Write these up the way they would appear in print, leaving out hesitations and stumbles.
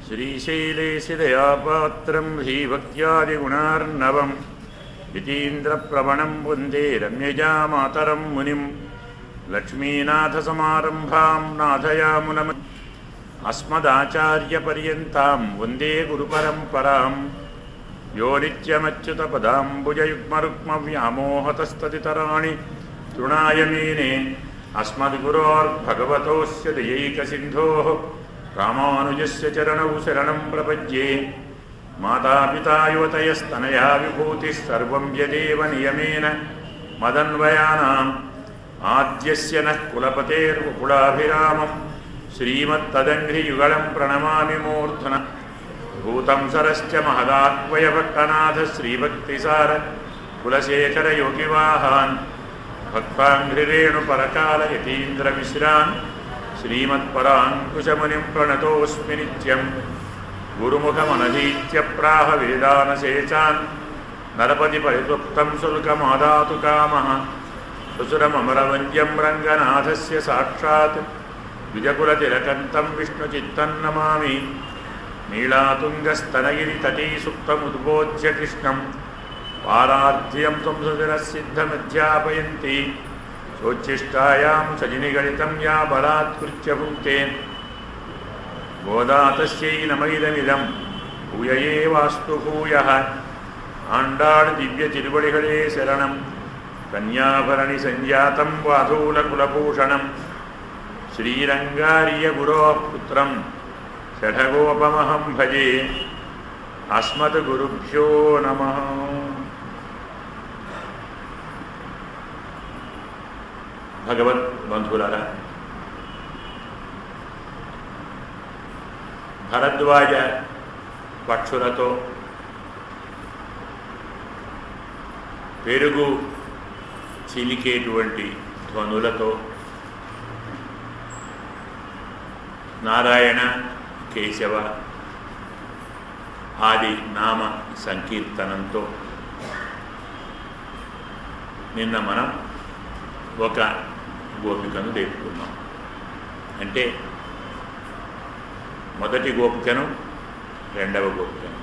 श्रीशैलेशदयापात्रं ह्रीभक्त्यादिगुणार्णवं यतीन्द्रप्रवणं वन्दे रम्यजामातरं मुनिं लक्ष्मीनाथसमारम्भां नाथयामुनम् अस्मदाचार्यपर्यन्तां वन्दे गुरुपरम्परां यो नित्यमच्युतपदाम्बुजयुग्मरुक्मव्यामोहतस्तदितराणि तृणाय मेने अस्मद्गुरोर्भगवतोऽस्य दयैकसिन्धोः रामानुजस्य चरणौ शरणं प्रपद्ये। मातापिता युवतयस्तनया विभूतिः सर्वं यदेव नियमेन मदन्वयानाम् आद्यस्य नः कुलपतेर्वकुलाभिरामं श्रीमत्तदङ्घ्रियुगलं प्रणमामि मूर्धना। भूतं सरश्च महदाह्वयभट्टनाथ श्रीभक्तिसार कुलशेखरयोगिवाहान् भक्ताङ्घ्रिरेणुपरकालयतीन्द्रमिश्रान् श्रीमत्पराङ्कुशमुनिं प्रणतोऽस्मि नित्यं। गुरुमुखमनधीत्य प्राह वेदानसेचान् नरपतिपरितुप्तं शुल्कमादातु कामः। सुसुरममरवन्द्यं रङ्गनाथस्य साक्षात् द्विजकुलतिलकन्तं विष्णुचित्तं नमामि। नीलातुङ्गस्तनगिरितटी सुप्तमुद्बोध्य कृष्णं पारार्ध्यं संसुरसिद्धमध्यापयन्ति। सोच्छिष्टायां सजिनिगणितं या बलात्कृत्य भुङ्क्ते गोदा तस्यै नमैदमिदं भूय एवास्तु भूयः। आण्डाळ் दिव्य तिरुवडिगळे शरणं कन्याभरणि संजातं वाधूलकुलभूषणं श्रीरङ्गार्यगुरोः पुत्रं षठगोपमहं भजे। अस्मद्गुरुभ्यो नमः। భగవద్బంధువులారా, భరద్వాజ పక్షులతో పెరుగు చిలికేటువంటి ధ్వనులతో నారాయణ కేశవ ఆది నామ సంకీర్తనంతో నిన్న మనం ఒక గోపికను లేపుకున్నాం. అంటే మొదటి గోపికను రెండవ గోపికను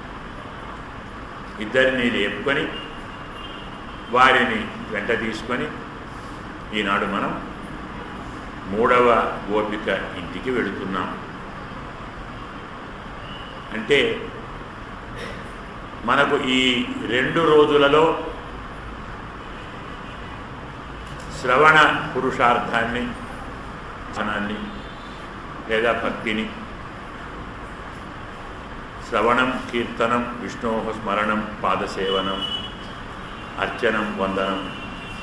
ఇద్దరిని లేపుకొని వారిని వెంట తీసుకొని ఈనాడు మనం మూడవ గోపిక ఇంటికి వెళుతున్నాం. అంటే మనకు ఈ 2 రోజులలో శ్రవణ పురుషార్థాన్ని ధ్యానాన్ని లేదా భక్తిని, శ్రవణం కీర్తనం విష్ణోః స్మరణం పాదసేవనం అర్చనం వందనం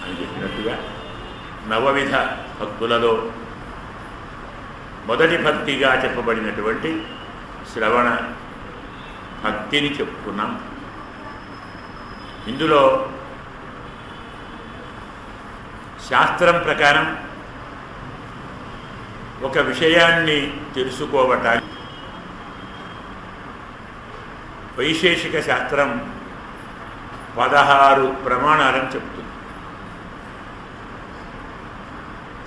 అని చెప్పినట్టుగా నవవిధ భక్తులలో మొదటి భక్తిగా చెప్పబడినటువంటి శ్రవణ భక్తిని చెప్పుకున్నాం. ఇందులో శాస్త్రం ప్రకారం ఒక విషయాన్ని తెలుసుకోవటానికి వైశేషిక శాస్త్రం 16 ప్రమాణాలను చెబుతుంది.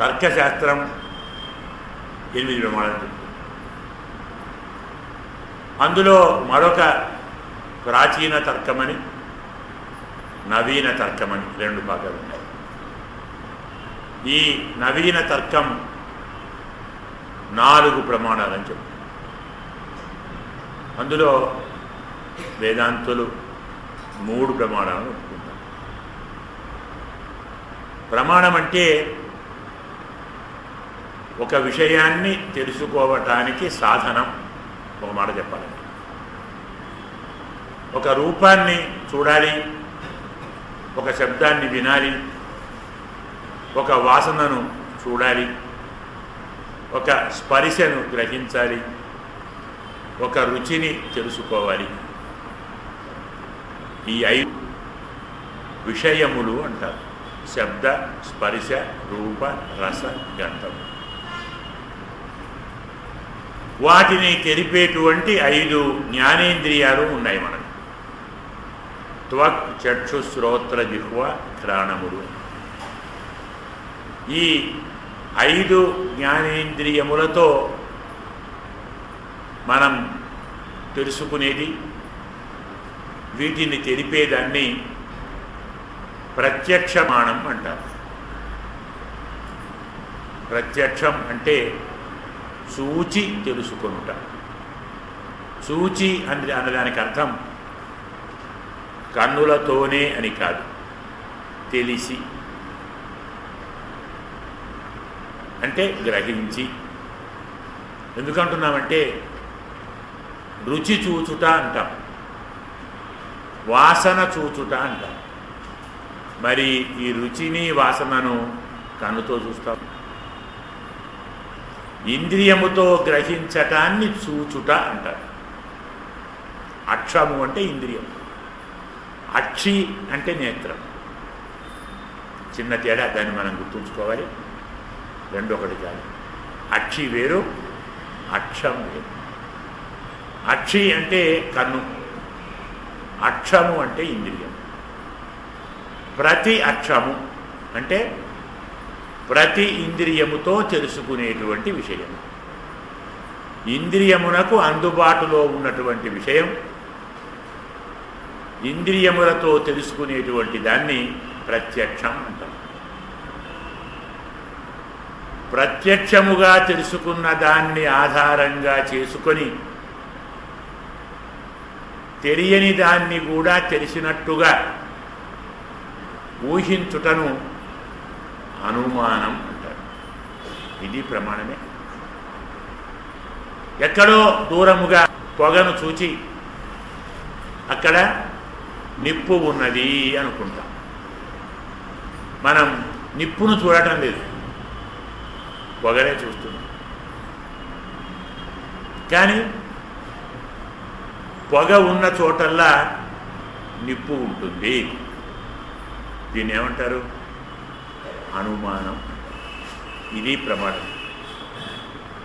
తర్కశాస్త్రం 8 ప్రమాణాలు చెబుతుంది. అందులో మరొక ప్రాచీన తర్కమని నవీన తర్కమని 2 భాగాలు ఉన్నాయి. ఈ నవీన తర్కం 4 ప్రమాణాలని చెప్తుంది. అందులో వేదాంతులు 3 ప్రమాణాలను ఒప్పుకుంటారు. ప్రమాణం అంటే ఒక విషయాన్ని తెలుసుకోవటానికి సాధనం. ఒక మాట చెప్పాలంటే ఒక రూపాన్ని చూడాలి, ఒక శబ్దాన్ని వినాలి, ఒక వాసనను చూడాలి, ఒక స్పర్శను గ్రహించాలి, ఒక రుచిని తెలుసుకోవాలి. ఈ 5 విషయములు అంటారు. శబ్ద, స్పర్శ, రూప, రస, గంధం. వాటిని తెలిపేటువంటి 5 జ్ఞానేంద్రియాలు ఉన్నాయి మనకు. త్వక్, చక్షు, శ్రోత్ర, జిహ్వ, ఘ్రాణములు. ఈ 5 జ్ఞానేంద్రియములతో మనం తెలుసుకునేది, వీటిని తెలిపేదాన్ని ప్రత్యక్షమానం అంటారు. ప్రత్యక్షం అంటే చూచి తెలుసుకొనుట. చూచి అన్నదానికి అర్థం కన్నులతోనే అని కాదు, తెలిసి అంటే గ్రహించి. ఎందుకంటున్నామంటే రుచి చూచుట అంటాం, వాసన చూచుట అంటాం. మరి ఈ రుచిని వాసనను కన్నుతో చూస్తాం. ఇంద్రియముతో గ్రహించటాన్ని చూచుట అంటారు. అక్షము అంటే ఇంద్రియం, అక్షి అంటే నేత్రం. చిన్న తేడా, దాన్ని మనం గుర్తుంచుకోవాలి. రెండు ఒకటి కాదు. అక్షి వేరు, అక్షం వేరు. అక్షి అంటే కన్ను, అక్షము అంటే ఇంద్రియం. ప్రతి అక్షము అంటే ప్రతి ఇంద్రియముతో తెలుసుకునేటువంటి విషయం. ఇంద్రియమునకు అందుబాటులో ఉన్నటువంటి విషయం, ఇంద్రియములతో తెలుసుకునేటువంటి దాన్ని ప్రత్యక్షం అంటాం. ప్రత్యక్షముగా తెలుసుకున్న దాన్ని ఆధారంగా చేసుకొని తెలియని దాన్ని కూడా తెలిసినట్టుగా ఊహించుటను అనుమానం అంటారు. ఇది ప్రమాణమే. ఎక్కడో దూరముగా పొగను చూచి అక్కడ నిప్పు ఉన్నది అనుకుంటాం. మనం నిప్పును చూడటం లేదు, పొగనే చూస్తున్నాం. కానీ పొగ ఉన్న చోటల్లా నిప్పు ఉంటుంది. దీన్ని ఏమంటారు? అనుమానం. ఇది ప్రమాణం.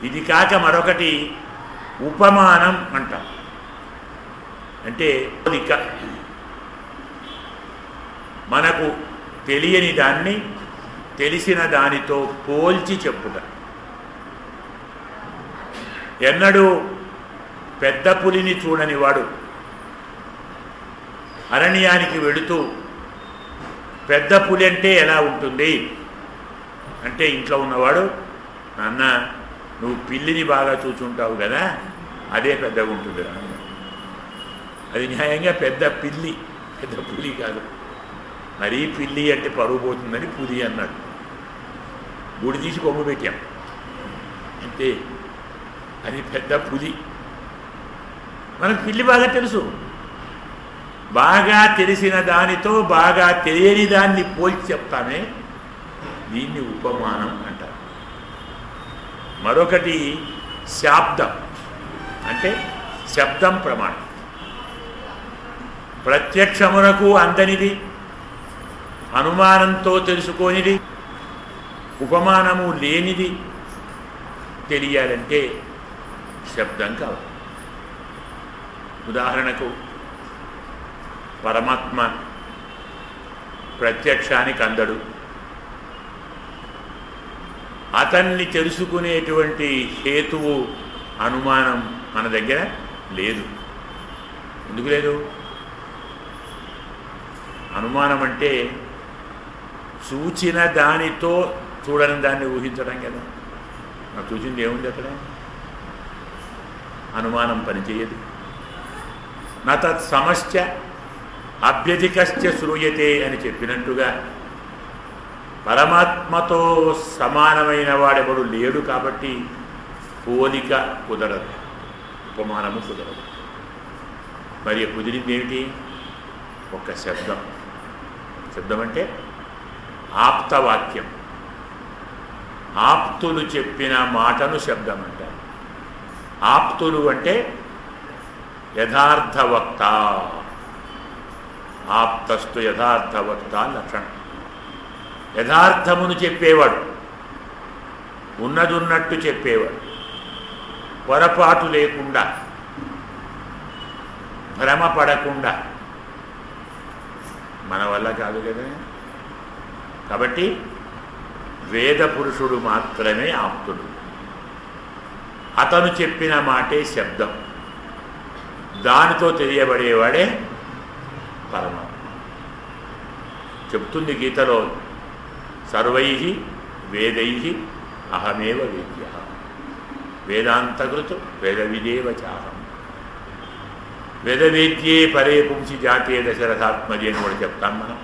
ఇది కాక మరొకటి ఉపమానం అంటాం. అంటే పోలిక. మనకు తెలియని దాన్ని తెలిసిన దానితో పోల్చి చెప్పుట. ఎన్నడూ పెద్ద పులిని చూడని వాడు అరణ్యానికి వెళుతూ పెద్ద పులి అంటే ఎలా ఉంటుంది అంటే, ఇంట్లో ఉన్నవాడు, నాన్న నువ్వు పిల్లిని బాగా చూచుంటావు కదా, అదే పెద్దగా ఉంటుంది రా. అది న్యాయంగా పెద్ద పిల్లి, పెద్ద పులి కాదు. మరీ పిల్లి అంటే పరువు పోతుందని పులి అన్నాడు. గుడి తీసి కొమ్ము పెట్టాం అంతే. అది పెద్ద పులి. మనకు పిల్లి బాగా తెలుసు. బాగా తెలిసిన దానితో బాగా తెలియని దాన్ని పోల్చి చెప్తామే, దీన్ని ఉపమానం అంటారు. మరొకటి శాబ్దం అంటే శబ్దం ప్రమాణం. ప్రత్యక్షమునకు అందనిది, అనుమానంతో తెలుసుకోనిది, ఉపమానము లేనిది తెలియాలంటే శబ్దం కావాలి. ఉదాహరణకు పరమాత్మ ప్రత్యక్షానికి అందడు. అతన్ని తెలుసుకునేటువంటి హేతువు అనుమానం మన దగ్గర లేదు. ఎందుకు లేదు? అనుమానం అంటే చూచిన దానితో చూడని దాన్ని ఊహించడం కదా. నాకు చూసింది ఏముంది అక్కడ? అనుమానం పనిచేయదు. నా తత్ సమశ్చ అభ్యధికశ్చ శ్రూయతే అని చెప్పినట్టుగా పరమాత్మతో సమానమైన వాడెవడు లేడు కాబట్టి పోలిక కుదరదు, ఉపమానము కుదరదు. మరి కుదిరింది ఏమిటి? ఒక శబ్దం. శబ్దం అంటే ఆప్తవాక్యం. ఆప్తులు చెప్పిన మాటను శబ్దం అంటారు. ఆప్తులు అంటే యథార్థవక్త. ఆప్తస్తు యథార్థవక్త లక్షణం. యథార్థమును చెప్పేవాడు, ఉన్నదున్నట్టు చెప్పేవాడు, పొరపాటు లేకుండా, భ్రమపడకుండా. మన వల్ల కాదు కదా. కాబట్టి వేద పురుషుడు మాత్రమే ఆప్తుడు. అతను చెప్పిన మాటే శబ్దం. దానితో తెలియబడేవాడే పరమాత్మ. చెప్తుంది గీతలో, సర్వై వేదై అహమేవ వేద్య వేదాంతకృత్ వేదవిదేవ చాహం. వేదవేద్యే పరే పుంసి జాతే దశరథాత్మజి అని కూడా చెప్తాం మనం.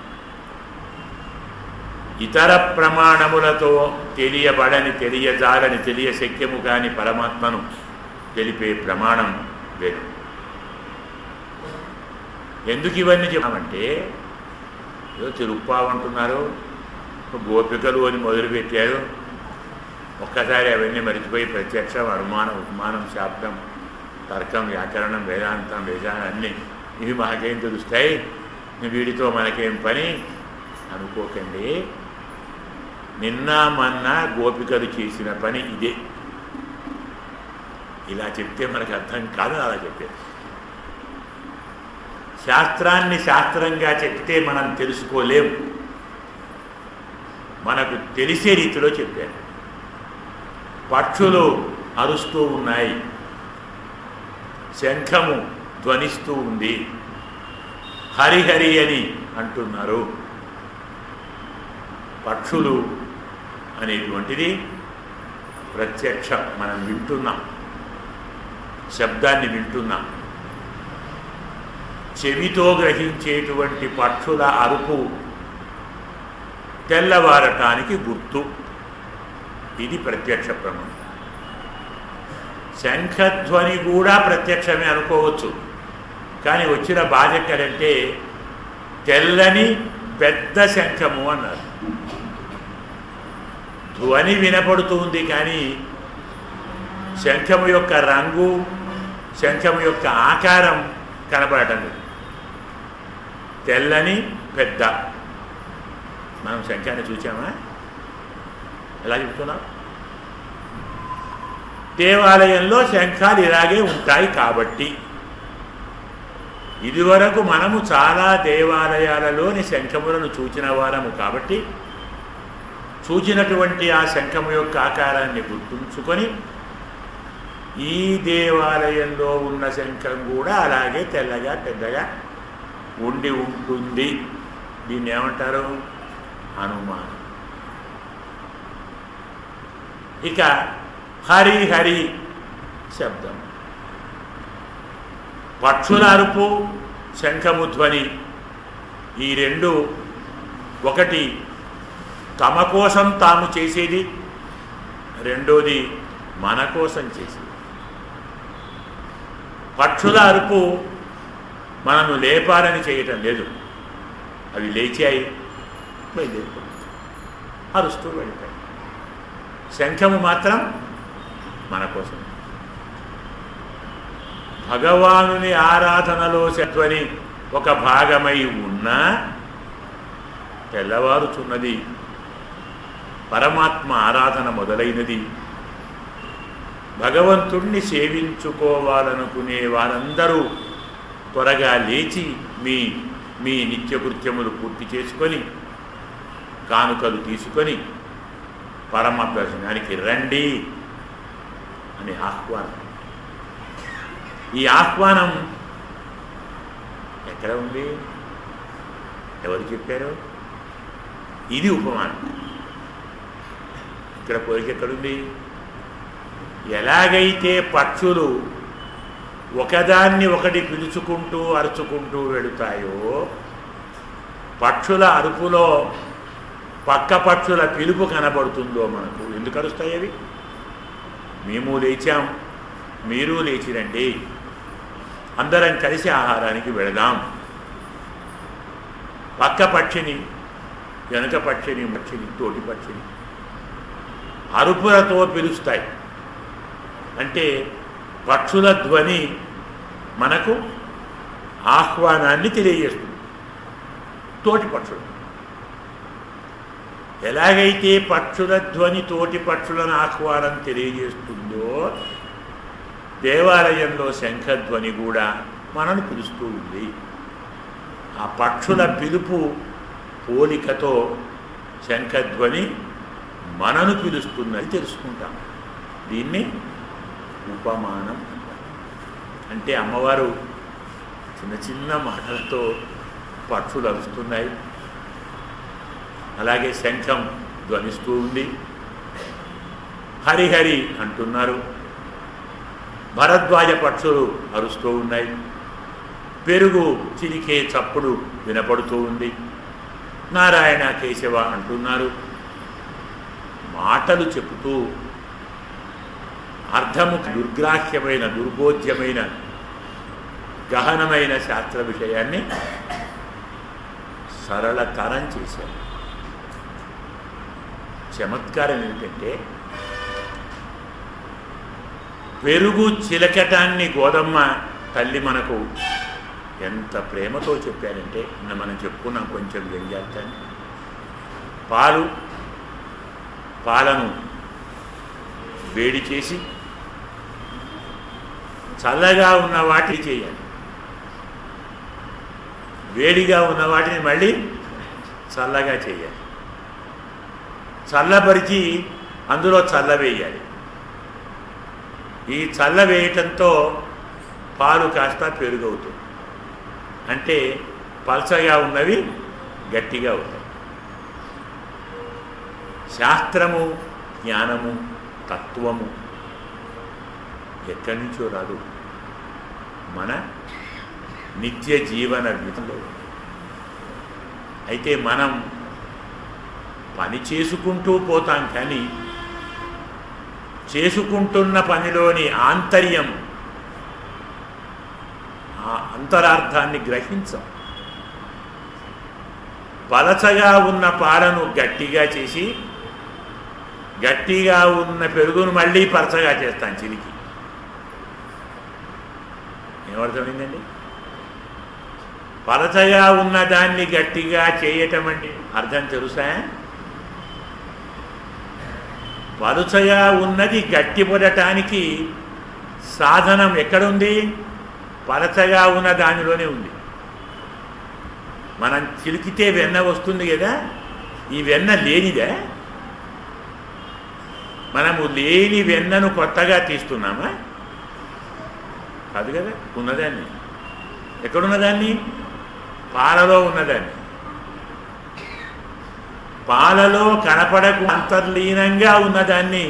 ఇతర ప్రమాణములతో తెలియబడని, తెలియజాలని, తెలియశక్యము కాని పరమాత్మను తెలిపే ప్రమాణం వేరు. ఎందుకు ఇవన్నీ చెప్పామంటే, ఏదో తిరుప్పావు అంటున్నారు, గోపికలు అని మొదలుపెట్టారు. ఒక్కసారి అవన్నీ మరిచిపోయి ప్రత్యక్షం, అనుమానం, ఉపమానం, శాబ్దం, తర్కం, వ్యాకరణం, వేదాంతం, వేదాంతం అన్నీ ఇవి మాకేం తెలుస్తాయి, వీడితో మనకేం పని అనుకోకండి. నిన్న మొన్న గోపికలు చేసిన పని ఇదే. ఇలా చెప్తే మనకు అర్థం కాదు, అలా చెప్పే. శాస్త్రాన్ని శాస్త్రంగా చెప్తే మనం తెలుసుకోలేం, మనకు తెలిసే రీతిలో చెప్పారు. పక్షులు అరుస్తూ ఉన్నాయి, శంఖము ధ్వనిస్తూ ఉంది, హరిహరి అని అంటున్నారు. పక్షులు అనేటువంటిది ప్రత్యక్షం, మనం వింటున్నాం, శబ్దాన్ని వింటున్నాం. చెవితో గ్రహించేటువంటి పక్షుల అరుపు తెల్లవారటానికి గుర్తు. ఇది ప్రత్యక్ష ప్రమాణం. శంఖధ్వని కూడా ప్రత్యక్షమే అనుకోవచ్చు. కానీ వచ్చిన బాధ ఎక్కడంటే, తెల్లని పెద్ద శంఖము అన్నారు. ధ్వని వినపడుతుంది కానీ శంఖము యొక్క రంగు, శంఖము యొక్క ఆకారం కనపడటం లేదు. తెల్లని పెద్ద. మనం శంఖాన్ని చూసామా? ఎలా చెప్తున్నాం? దేవాలయంలో శంఖాలు ఇలాగే ఉంటాయి కాబట్టి. ఇదివరకు మనము చాలా దేవాలయాలలోని శంఖములను చూచిన వారము కాబట్టి, చూచినటువంటి ఆ శంఖము యొక్క ఆకారాన్ని గుర్తుంచుకొని, ఈ దేవాలయంలో ఉన్న శంఖం కూడా అలాగే తెల్లగా పెద్దగా ఉండి ఉంటుంది. దీన్ని ఏమంటారు? అనుమానం. ఇక హరి హరి శబ్దం, పక్షుల అరుపు, శంఖము ధ్వని, ఈ రెండు ఒకటి తమ కోసం తాము చేసేది, రెండోది మన కోసం చేసేది. పక్షుల అరుపు మనను లేపాలని చేయటం లేదు, అవి లేచాయి, బయలుదేరిపోయి అరుస్తూ వెళ్ళిపోయి. శంఖము మాత్రం మన కోసం. భగవానుని ఆరాధనలో ధ్వని ఒక భాగమై ఉన్నా తెల్లవారుచున్నది, పరమాత్మ ఆరాధన మొదలైనది. భగవంతుణ్ణి సేవించుకోవాలనుకునే వారందరూ త్వరగా లేచి మీ మీ నిత్యకృత్యములు పూర్తి చేసుకొని, కానుకలు తీసుకొని పరమ దర్శనానికి రండి అని ఆహ్వానం. ఈ ఆహ్వానం ఎక్కడ ఉంది? ఎవరు చెప్పారు? ఇది ఉపమానం. ఇక్కడ కోరిక ఎక్కడుంది? ఎలాగైతే పక్షులు ఒకదాన్ని ఒకటి పిలుచుకుంటూ అరుచుకుంటూ వెళుతాయో, పక్షుల అరుపులో పక్క పక్షుల పిలుపు కనబడుతుందో మనకు. ఎందుకు అరుస్తాయి అవి? మేము లేచాం, మీరు లేచిరండి, అందరం కలిసి ఆహారానికి వెళదాం. పక్క పక్షిని, వెనుక పక్షిని, తోటి పక్షిని అరుపులతో పిలుస్తాయి. అంటే పక్షుల ధ్వని మనకు ఆహ్వానాన్ని తెలియజేస్తుంది. తోటి పక్షులు ఎలాగైతే పక్షుల ధ్వని తోటి పక్షులను ఆహ్వానం తెలియజేస్తుందో, దేవాలయంలో శంఖధ్వని కూడా మనను పిలుస్తూ ఉంది. ఆ పక్షుల పిలుపు పోలికతో శంఖధ్వని మనను పిలుస్తుందని తెలుసుకుంటాం. దీన్ని ఉపమానం అంటారు. అంటే అమ్మవారు చిన్న చిన్న మాటలతో పక్షులు అరుస్తున్నాయి. అలాగే శంఖం ధ్వనిస్తూ ఉంది. హరిహరి అంటున్నారు. భరద్వాజ పక్షులు అరుస్తూ ఉన్నాయి. పెరుగు చిలికే చప్పుడు వినపడుతూ ఉంది. నారాయణ కేశవ అంటున్నారు. మాటలు చెబుతూ అర్థము దుర్గ్రాహ్యమైన దుర్బోధ్యమైన గహనమైన శాస్త్ర విషయాన్ని సరళతరం చేశారు. చమత్కారం ఏమిటంటే పెరుగు చిలకటాన్ని గోదమ్మ తల్లి మనకు ఎంత ప్రేమతో చెప్పారంటే నిన్న మనం చెప్పుకున్నాం కొంచెం వ్యంగ్యార్థాన్ని. పాలను వేడి చేసి చల్లగా ఉన్న వాటిని చేయాలి, వేడిగా ఉన్న వాటిని మళ్ళీ చల్లగా చేయాలి, చల్లబరిచి అందులో చల్లవేయాలి. ఈ చల్లవేయటంతో పాలు కాస్త పెరుగవుతుంది. అంటే పల్చగా ఉన్నవి గట్టిగా అవుతాయి. శాస్త్రము, జ్ఞానము, తత్వము ఎక్కడి నుంచో రాదు, మన నిత్య జీవన విధిలో. అయితే మనం పని చేసుకుంటూ పోతాం, కానీ చేసుకుంటున్న పనిలోని ఆంతర్యం, ఆ అంతరార్థాన్ని గ్రహించం. పలచగా ఉన్న పాలను గట్టిగా చేసి గట్టిగా ఉన్న పెరుగును మళ్ళీ పలచగా చేస్తాను చిలికి. ఏమర్థమైందండి? పలచగా ఉన్న దాన్ని గట్టిగా చేయటం అంటే అర్థం తెలుసా? పలుచగా ఉన్నది గట్టిపడటానికి సాధనం ఎక్కడుంది? పలచగా ఉన్న దానిలోనే ఉంది. మనం చిలికితే వెన్న వస్తుంది కదా, ఈ వెన్న లేనిదే. మనము లేని వెన్నను కొత్తగా తీస్తున్నామా? కాదు కదా, ఉన్నదాన్ని. ఎక్కడున్నదాన్ని? పాలలో ఉన్నదాన్ని. పాలలో కనపడకు అంతర్లీనంగా ఉన్నదాన్ని,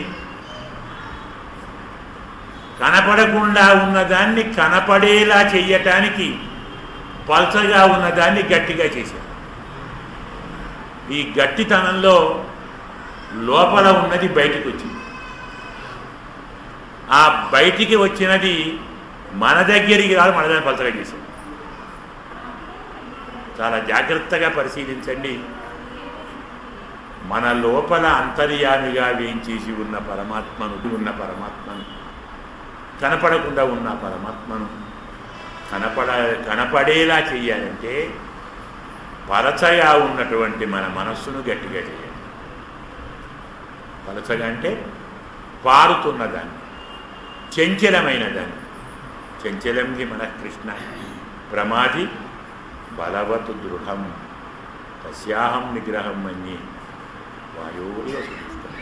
కనపడకుండా ఉన్నదాన్ని కనపడేలా చెయ్యటానికి పల్చగా ఉన్నదాన్ని గట్టిగా చేశారు. ఈ గట్టితనంలో లోపల ఉన్నది బయటికి వచ్చింది. ఆ బయటికి వచ్చినది మన దగ్గరికి రాదు, మన దాన్ని పల్చగా చేశారు. చాలా జాగ్రత్తగా పరిశీలించండి. మన లోపల అంతర్యామిగా వేయించేసి ఉన్న పరమాత్మను కనపడకుండా ఉన్న పరమాత్మను కనపడేలా చెయ్యాలంటే పలచగా ఉన్నటువంటి మన మనస్సును గట్టిగా చేయాలి. పలచగా అంటే పారుతున్నదాన్ని, చంచలమైన దాన్ని. చంచలంకి మన కృష్ణ ప్రమాది బలవతు దృఢం తస్యాహం నిగ్రహం మన్యే వాయువులో సుధిస్తాం.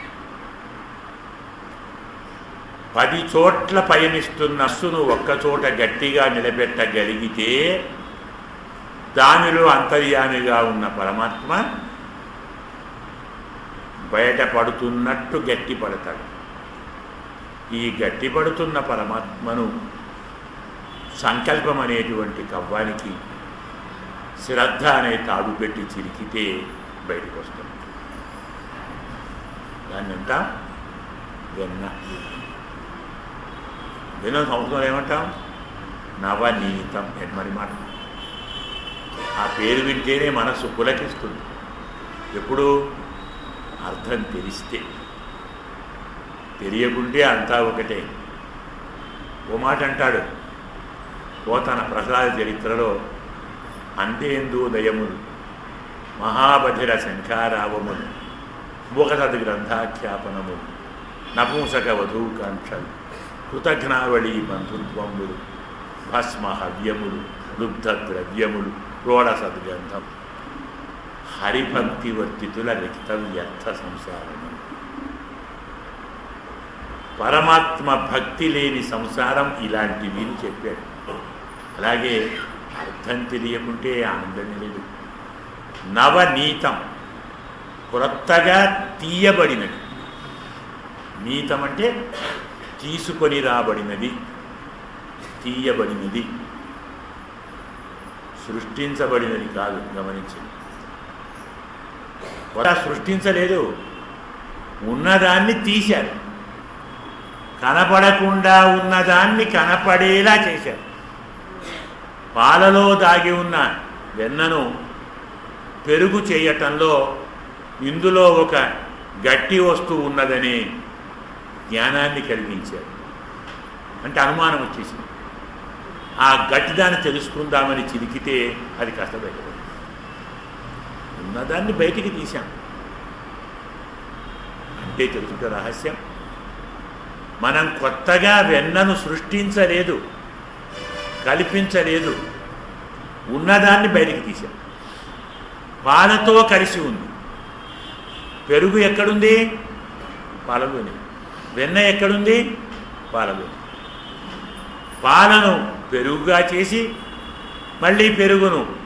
10 చోట్ల పయనిస్తున్న నస్సును ఒక్కచోట గట్టిగా నిలబెట్టగలిగితే దానిలో అంతర్యామిగా ఉన్న పరమాత్మ బయటపడుతున్నట్టు గట్టిపడతాడు. ఈ గట్టిపడుతున్న పరమాత్మను సంకల్పం అనేటువంటి కవ్వానికి శ్రద్ధ అనే తాడు పెట్టి చిరికితే బయటకు వస్తుంది. దాన్నంతా వెన్న. వెన్న సంవత్సరం ఏమంటాం? నవనీతం ఎన్మరి మాట. ఆ పేరు వింటేనే మనస్సు పులకిస్తుంది. ఎప్పుడు? అర్థం తెలిస్తే. తెలియకుంటే అంతా ఒకటే. ఓ మాట అంటాడు తన ప్రసాద చరిత్రలో, అంతేందోదయములు మహాబధిర శంఖారావములు ముఖసద్ గ్రంథాఖ్యాపనములు నపుంసక వధూకాంక్షలు కృతజ్ఞావళి బంధుత్వములు భస్మ హవ్యములు లుబ్ధ ద్రవ్యములు రోడ సద్గంధం హరిభక్తి వర్తితుల రిక్త వ్యర్థ సంసారము. పరమాత్మ భక్తి లేని సంసారం ఇలాంటివి అని చెప్పాడు. అలాగే అర్థం తెలియకుంటే ఆనందం లేదు. నవనీతం, క్రొత్తగా తీయబడినది. నీతం అంటే తీసుకొని రాబడినది, తీయబడినది, సృష్టించబడినది కాదు. గమనించండి, కొత్త సృష్టించలేదు, ఉన్నదాన్ని తీశారు. కనపడకుండా ఉన్నదాన్ని కనపడేలా చేశారు. పాలలో దాగి ఉన్న వెన్నను పెరుగు చేయటంలో ఇందులో ఒక గట్టి వస్తువు ఉన్నదని జ్ఞానాన్ని కలిగించారు. అంటే అనుమానం వచ్చేసింది. ఆ గట్టిదాన్ని తెలుసుకుందామని చిలికితే అది కాస్త బయటపడింది. ఉన్నదాన్ని బయటికి తీశాం అంటే తెలుసుట రహస్యం. మనం కొత్తగా వెన్నను సృష్టించలేదు, కల్పించలేదు, ఉన్నదాన్ని బయటికి తీశాం. పాలతో కలిసి ఉంది. పెరుగు ఎక్కడుంది? పాలలోనే. వెన్న ఎక్కడుంది? పాలలోనే. పాలను పెరుగుగా చేసి మళ్ళీ పెరుగును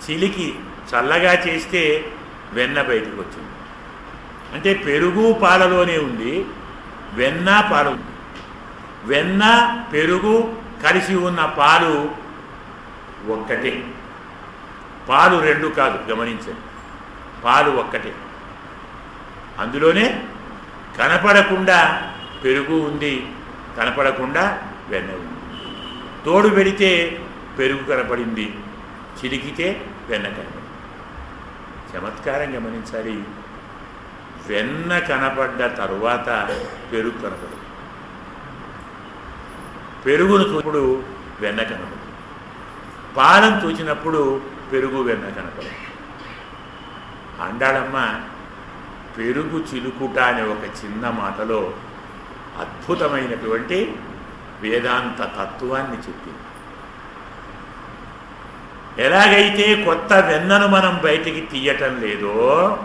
చిలికి చల్లగా చేస్తే వెన్న బయటకు వచ్చింది. అంటే పెరుగు పాలలోనే ఉంది, వెన్న పాలు ఉంది. వెన్న పెరుగు కలిసి ఉన్న పాలు ఒక్కటే. పాలు రెండు కాదు, గమనించండి. పాలు ఒక్కటే. అందులోనే కనపడకుండా పెరుగు ఉంది, కనపడకుండా వెన్న ఉంది. తోడు పెడితే పెరుగు కనపడింది, చిలికితే వెన్న కనపడింది. చమత్కారం గమనించాలి. వెన్న కనపడ్డ తరువాత పెరుగు కనపడదు. పెరుగును చూపుడు వెన్న కనపడదు. పాలను చూసినప్పుడు పెరుగు వెన్న కనపడదు. ఆండాళమ్మ పెరుగు చిలుకుట అనే ఒక చిన్న మాటలో అద్భుతమైనటువంటి వేదాంత తత్వాన్ని చెప్పింది. ఎలాగైతే కొత్త వెన్నను మనం బయటికి తీయటం లేదో,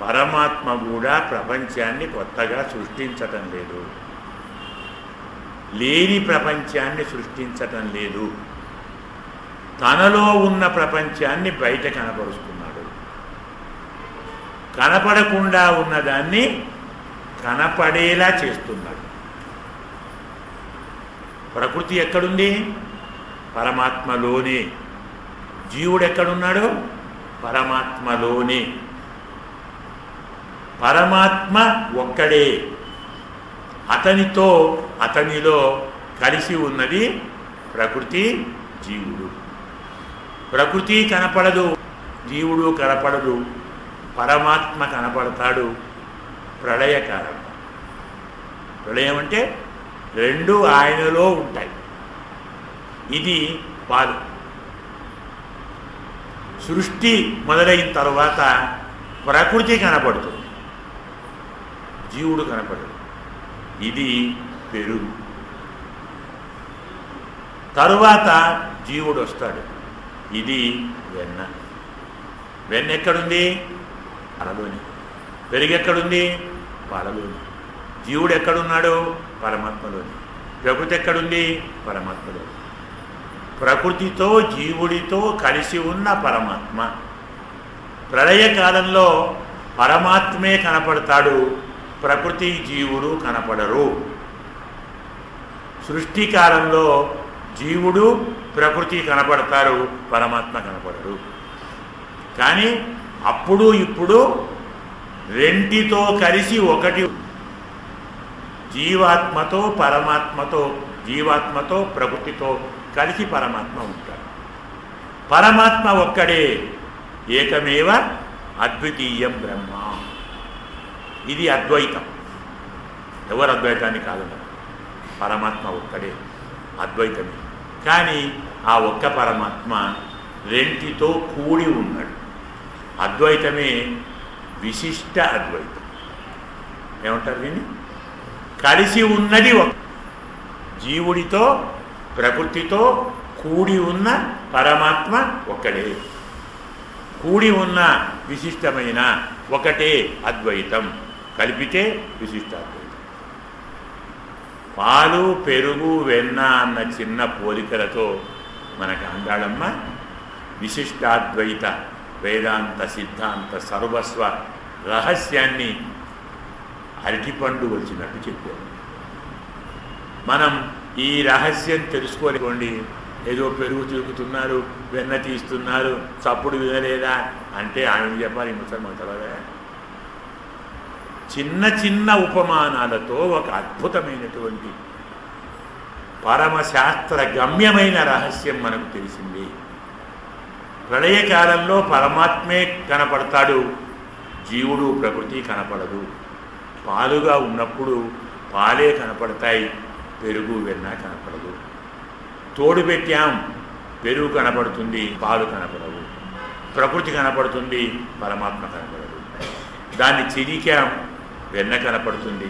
పరమాత్మ కూడా ప్రపంచాన్ని కొత్తగా సృష్టించటం లేదు, లేని ప్రపంచాన్ని సృష్టించటం లేదు. తనలో ఉన్న ప్రపంచాన్ని బయట కనపరుస్తున్నాడు. కనపడకుండా ఉన్నదాన్ని కనపడేలా చేస్తున్నాడు. ప్రకృతి ఎక్కడుంది? పరమాత్మలోనే. జీవుడు ఎక్కడున్నాడు? పరమాత్మలోనే. పరమాత్మ ఒక్కడే. అతనితో అతనిలో కలిసి ఉన్నది ప్రకృతి, జీవుడు. ప్రకృతి కనపడదు, జీవుడు కనపడదు, పరమాత్మ కనపడతాడు ప్రళయకాలం. ప్రళయం అంటే రెండు ఆయనలో ఉంటాయి. ఇది పాలు. సృష్టి మొదలైన తర్వాత ప్రకృతి కనపడుతుంది, జీవుడు కనపడదు. ఇది పెరుగు. తరువాత జీవుడు వస్తాడు. ఇది వెన్న. వెన్న ఎక్కడుంది? పాలలోని. పెరుగు ఎక్కడుంది? పాలలోని. జీవుడు ఎక్కడున్నాడు? పరమాత్మలోని. ప్రకృతి ఎక్కడుంది? పరమాత్మలోని. ప్రకృతితో జీవుడితో కలిసి ఉన్న పరమాత్మ. ప్రళయకాలంలో పరమాత్మే కనపడతాడు, ప్రకృతి జీవుడు కనపడరు. సృష్టికాలంలో జీవుడు ప్రకృతి కనపడతారు, పరమాత్మ కనపడరు. కానీ అప్పుడు ఇప్పుడు రెంటితో కలిసి ఒకటి. జీవాత్మతో పరమాత్మతో, జీవాత్మతో ప్రకృతితో కలిసి పరమాత్మ ఉంటాడు. పరమాత్మ ఒక్కడే. ఏకమేవ అద్వితీయం బ్రహ్మ. ఇది అద్వైతం. ఎవరు అద్వైతాన్ని కాదన్నారు. పరమాత్మ ఒక్కడే, అద్వైతమే. కానీ ఆ ఒక్క పరమాత్మ రెంటితో కూడి ఉన్నాడు. అద్వైతమే విశిష్ట అద్వైతం. ఏమంటారు దీన్ని? కలిసి ఉన్నది ఒక జీవుడితో ప్రకృతితో కూడి ఉన్న పరమాత్మ ఒక్కడే. కూడి ఉన్న విశిష్టమైన ఒకటే అద్వైతం. కలిపితే విశిష్ట అద్వైతం. పాలు పెరుగు వెన్న అన్న చిన్న పోలికలతో మనకు అందాళమ్మ విశిష్టాద్వైత వేదాంత సిద్ధాంత సర్వస్వ రహస్యాన్ని అరటిపండు వచ్చినట్టు చెప్పారు. మనం ఈ రహస్యం తెలుసుకోలేకోండి, ఏదో పెరుగు తిరుగుతున్నారు, వెన్న తీస్తున్నారు, చప్పుడు వినలేదా అంటే ఆమెను చెప్పాలి, ముసల్మాన్ తర్వాత చిన్న చిన్న ఉపమానాలతో ఒక అద్భుతమైనటువంటి పరమశాస్త్ర గమ్యమైన రహస్యం మనకు తెలిసింది. ప్రళయకాలంలో పరమాత్మే కనపడతాడు, జీవుడు ప్రకృతి కనపడదు. పాలుగా ఉన్నప్పుడు పాలే కనపడతాయి, పెరుగు వెన్న కనపడదు. తోడు పెట్టాం, పెరుగు కనపడుతుంది, పాలు కనపడవు. ప్రకృతి కనపడుతుంది, పరమాత్మ కనపడదు. దాన్ని చిరికాం, వెన్న కనపడుతుంది,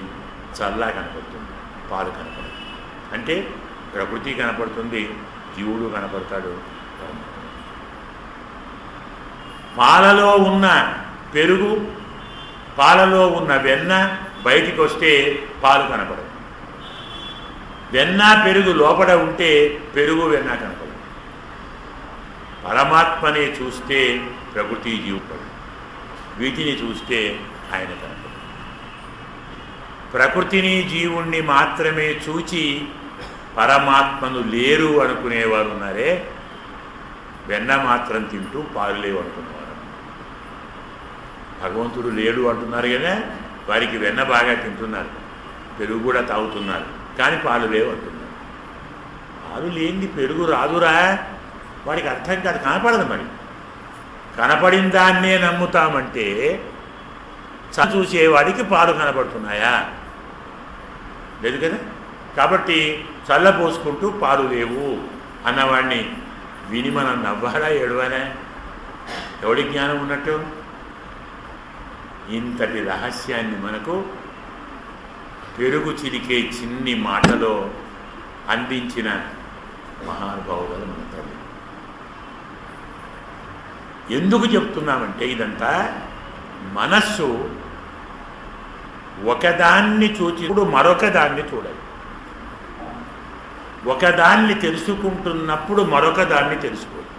చల్లా కనపడుతుంది, పాలు కనపడదు. అంటే ప్రకృతి కనపడుతుంది, జీవుడు కనపడతాడు, పాలలో ఉన్న పెరుగు పాలలో ఉన్న వెన్న బయటికి వస్తే పాలు కనపడదు. వెన్న పెరుగు లోపల ఉంటే పెరుగు వెన్న కనపడదు. పరమాత్మనే చూస్తే ప్రకృతి జీవుడు, వీటిని చూస్తే ఆయన కనపడదు. ప్రకృతిని జీవుణ్ణి మాత్రమే చూచి పరమాత్మను లేరు అనుకునేవారు ఉన్నారే, వెన్న మాత్రం తింటూ పాలు లేవు అనుకునేవారు. భగవంతుడు లేడు అంటున్నారు కదా, వారికి వెన్న బాగా తింటున్నారు, పెరుగు కూడా తాగుతున్నారు, కానీ పాలు లేవు అంటున్నారు. పాలు లేనిది పెరుగు రాదురా, వాడికి అర్థం కాదు, కనపడదు. మరి కనపడిన దాన్నే నమ్ముతామంటే చూసేవాడికి పాలు కనపడుతున్నాయా? లేదు కదా. కాబట్టి చల్ల పోసుకుంటూ పాలు లేవు అన్నవాడిని విని మనం నవ్వాలా ఏడవాలా? ఎవడి జ్ఞానం ఉన్నట్టు? ఇంతటి రహస్యాన్ని మనకు పెరుగు చిరికే చిన్ని మాటలో అందించిన మహానుభావులు మన తల్లి. ఎందుకు చెప్తున్నామంటే ఇదంతా మనస్సు ఒకదాన్ని చూచినప్పుడు మరొక దాన్ని చూడాలి. ఒకదాన్ని తెలుసుకుంటున్నప్పుడు మరొక దాన్ని తెలుసుకోవాలి.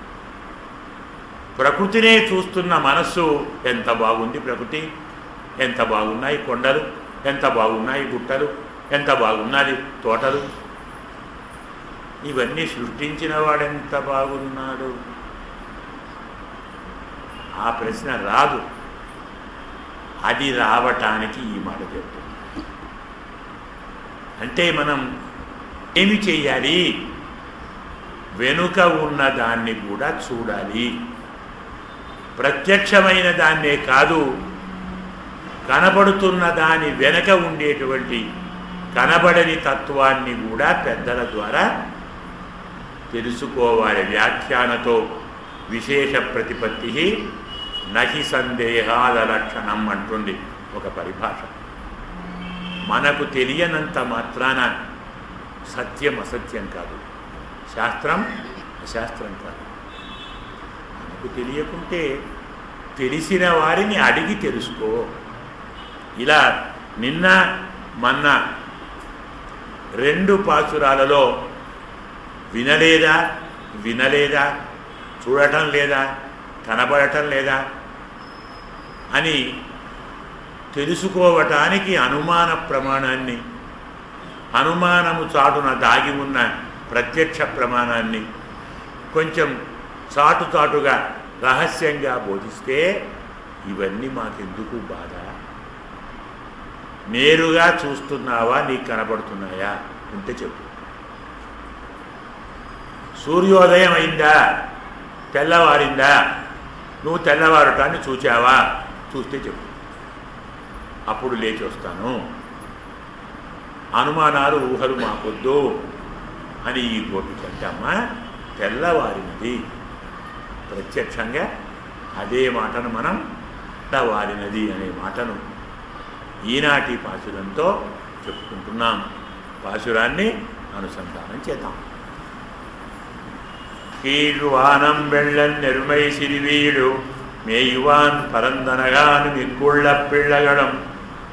ప్రకృతినే చూస్తున్న మనస్సు ఎంత బాగుంది, ప్రకృతి ఎంత బాగున్నాయి, కొండలు ఎంత బాగున్నాయి, గుట్టలు ఎంత బాగున్నది, తోటలు, ఇవన్నీ సృష్టించిన వాడెంత బాగున్నాడు. ఆ ప్రశ్న రాదు. అది రావటానికి ఈ మాట చెప్తుంది. అంటే మనం ఏమి చెయ్యాలి? వెనుక ఉన్న దాన్ని కూడా చూడాలి. ప్రత్యక్షమైన దాన్నే కాదు, కనబడుతున్న దాని వెనక ఉండేటువంటి కనబడని తత్వాన్ని కూడా పెద్దల ద్వారా తెలుసుకోవాలి. వ్యాఖ్యానతో విశేష ప్రతిపత్తి నహి సందేహాల లక్షణం అంటుంది ఒక పరిభాష. మనకు తెలియనంత మాత్రాన సత్యం అసత్యం కాదు, శాస్త్రం అశాస్త్రం కాదు. మనకు తెలియకుంటే తెలిసిన వారిని అడిగి తెలుసుకో. ఇలా నిన్న మొన్న 2 పాసురాలలో వినలేదా, చూడటం లేదా, కనబడటం లేదా అని తెలుసుకోవటానికి అనుమాన ప్రమాణాన్ని, అనుమానము చాటున దాగి ఉన్న ప్రత్యక్ష ప్రమాణాన్ని కొంచెం చాటుగా రహస్యంగా బోధిస్తే ఇవన్నీ మాకెందుకు బాధ? నేరుగా చూస్తున్నావా, నీకు కనబడుతున్నాయా? ఉంటే చెప్పు. సూర్యోదయం అయిందా, తెల్లవారిందా, నువ్వు తెల్లవారటాన్ని చూచావా? చూస్తే చెప్పు, అప్పుడు లేచి వస్తాను. అనుమానాలు ఊహలు మాకొద్దు అని ఈ గోపికంటే అమ్మ తెల్లవారినది. ప్రత్యక్షంగా అదే మాటను మనం తెల్లవారినది అనే మాటను ఈనాటి పాశురంతో చెప్పుకుంటున్నాం. పాశురాన్ని అనుసంధానం చేద్దాం. கீழ்வானம் வெள்ளன் நெருமை சிறுவீடு மேயுவான் பரந்தனகான் மிக்குள்ள பிள்ளைகளும்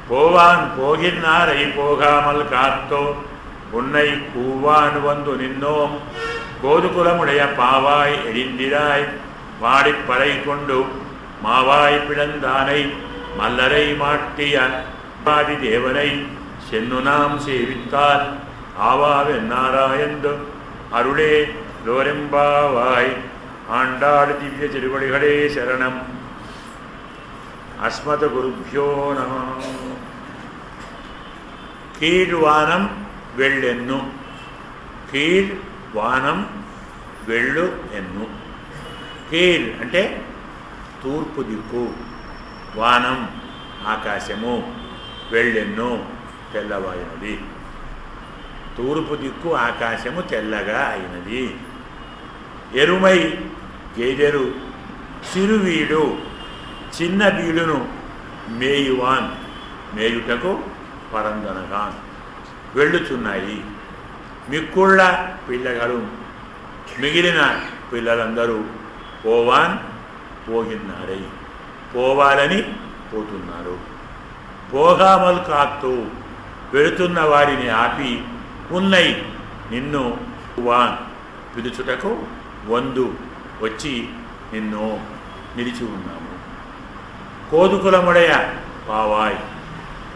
போவான் போகின்னாரை போகாமல் காத்தோ உன்னை கூவான் வந்து நின்னோம் கோதுகுலமுடைய பாவாய் எழிந்திராய் பாடிப் பறை கொண்டு மாவாய் பிளந்தானை மல்லரை மாட்டிய பாதி தேவனை சென்னு நாம் சேவித்தால் ஆவாவென்னாராயந்து அருளே லோரெம்பாவாய் ஆண்டாள் திவ்ய திருவடிகளே சரணம். அஸ்மத் குருభ్యో நம. கீழ்வானம் வெள்ளென்னு. కీర్వానం వెళ్ళు ఎన్ను. కీర్ అంటే తూర్పు దిక్కు, వానం ఆకాశము, వెళ్ళెన్ను తెల్లవాయినది. తూర్పు దిక్కు ఆకాశము తెల్లగా అయినది. ఎరుమై గేదెలు సిరువీడు చిన్న బీడును మేయువాన్ మేయుటకు పరందనగా వెళ్ళుచున్నాయి. మిక్కుళ్ళ పిల్లగలు మిగిలిన పిల్లలందరూ పోవాన్ పోగిన్నారై పోవాలని పోతున్నారు. పోగామల్ కాత్తు వెళుతున్న వారిని ఆపి ఉన్నై నిన్ను వాన్ పిలుచుటకు వందు వచ్చి నిన్ను నిలిచి ఉన్నాము. కోదుకులముడయ పావాయ్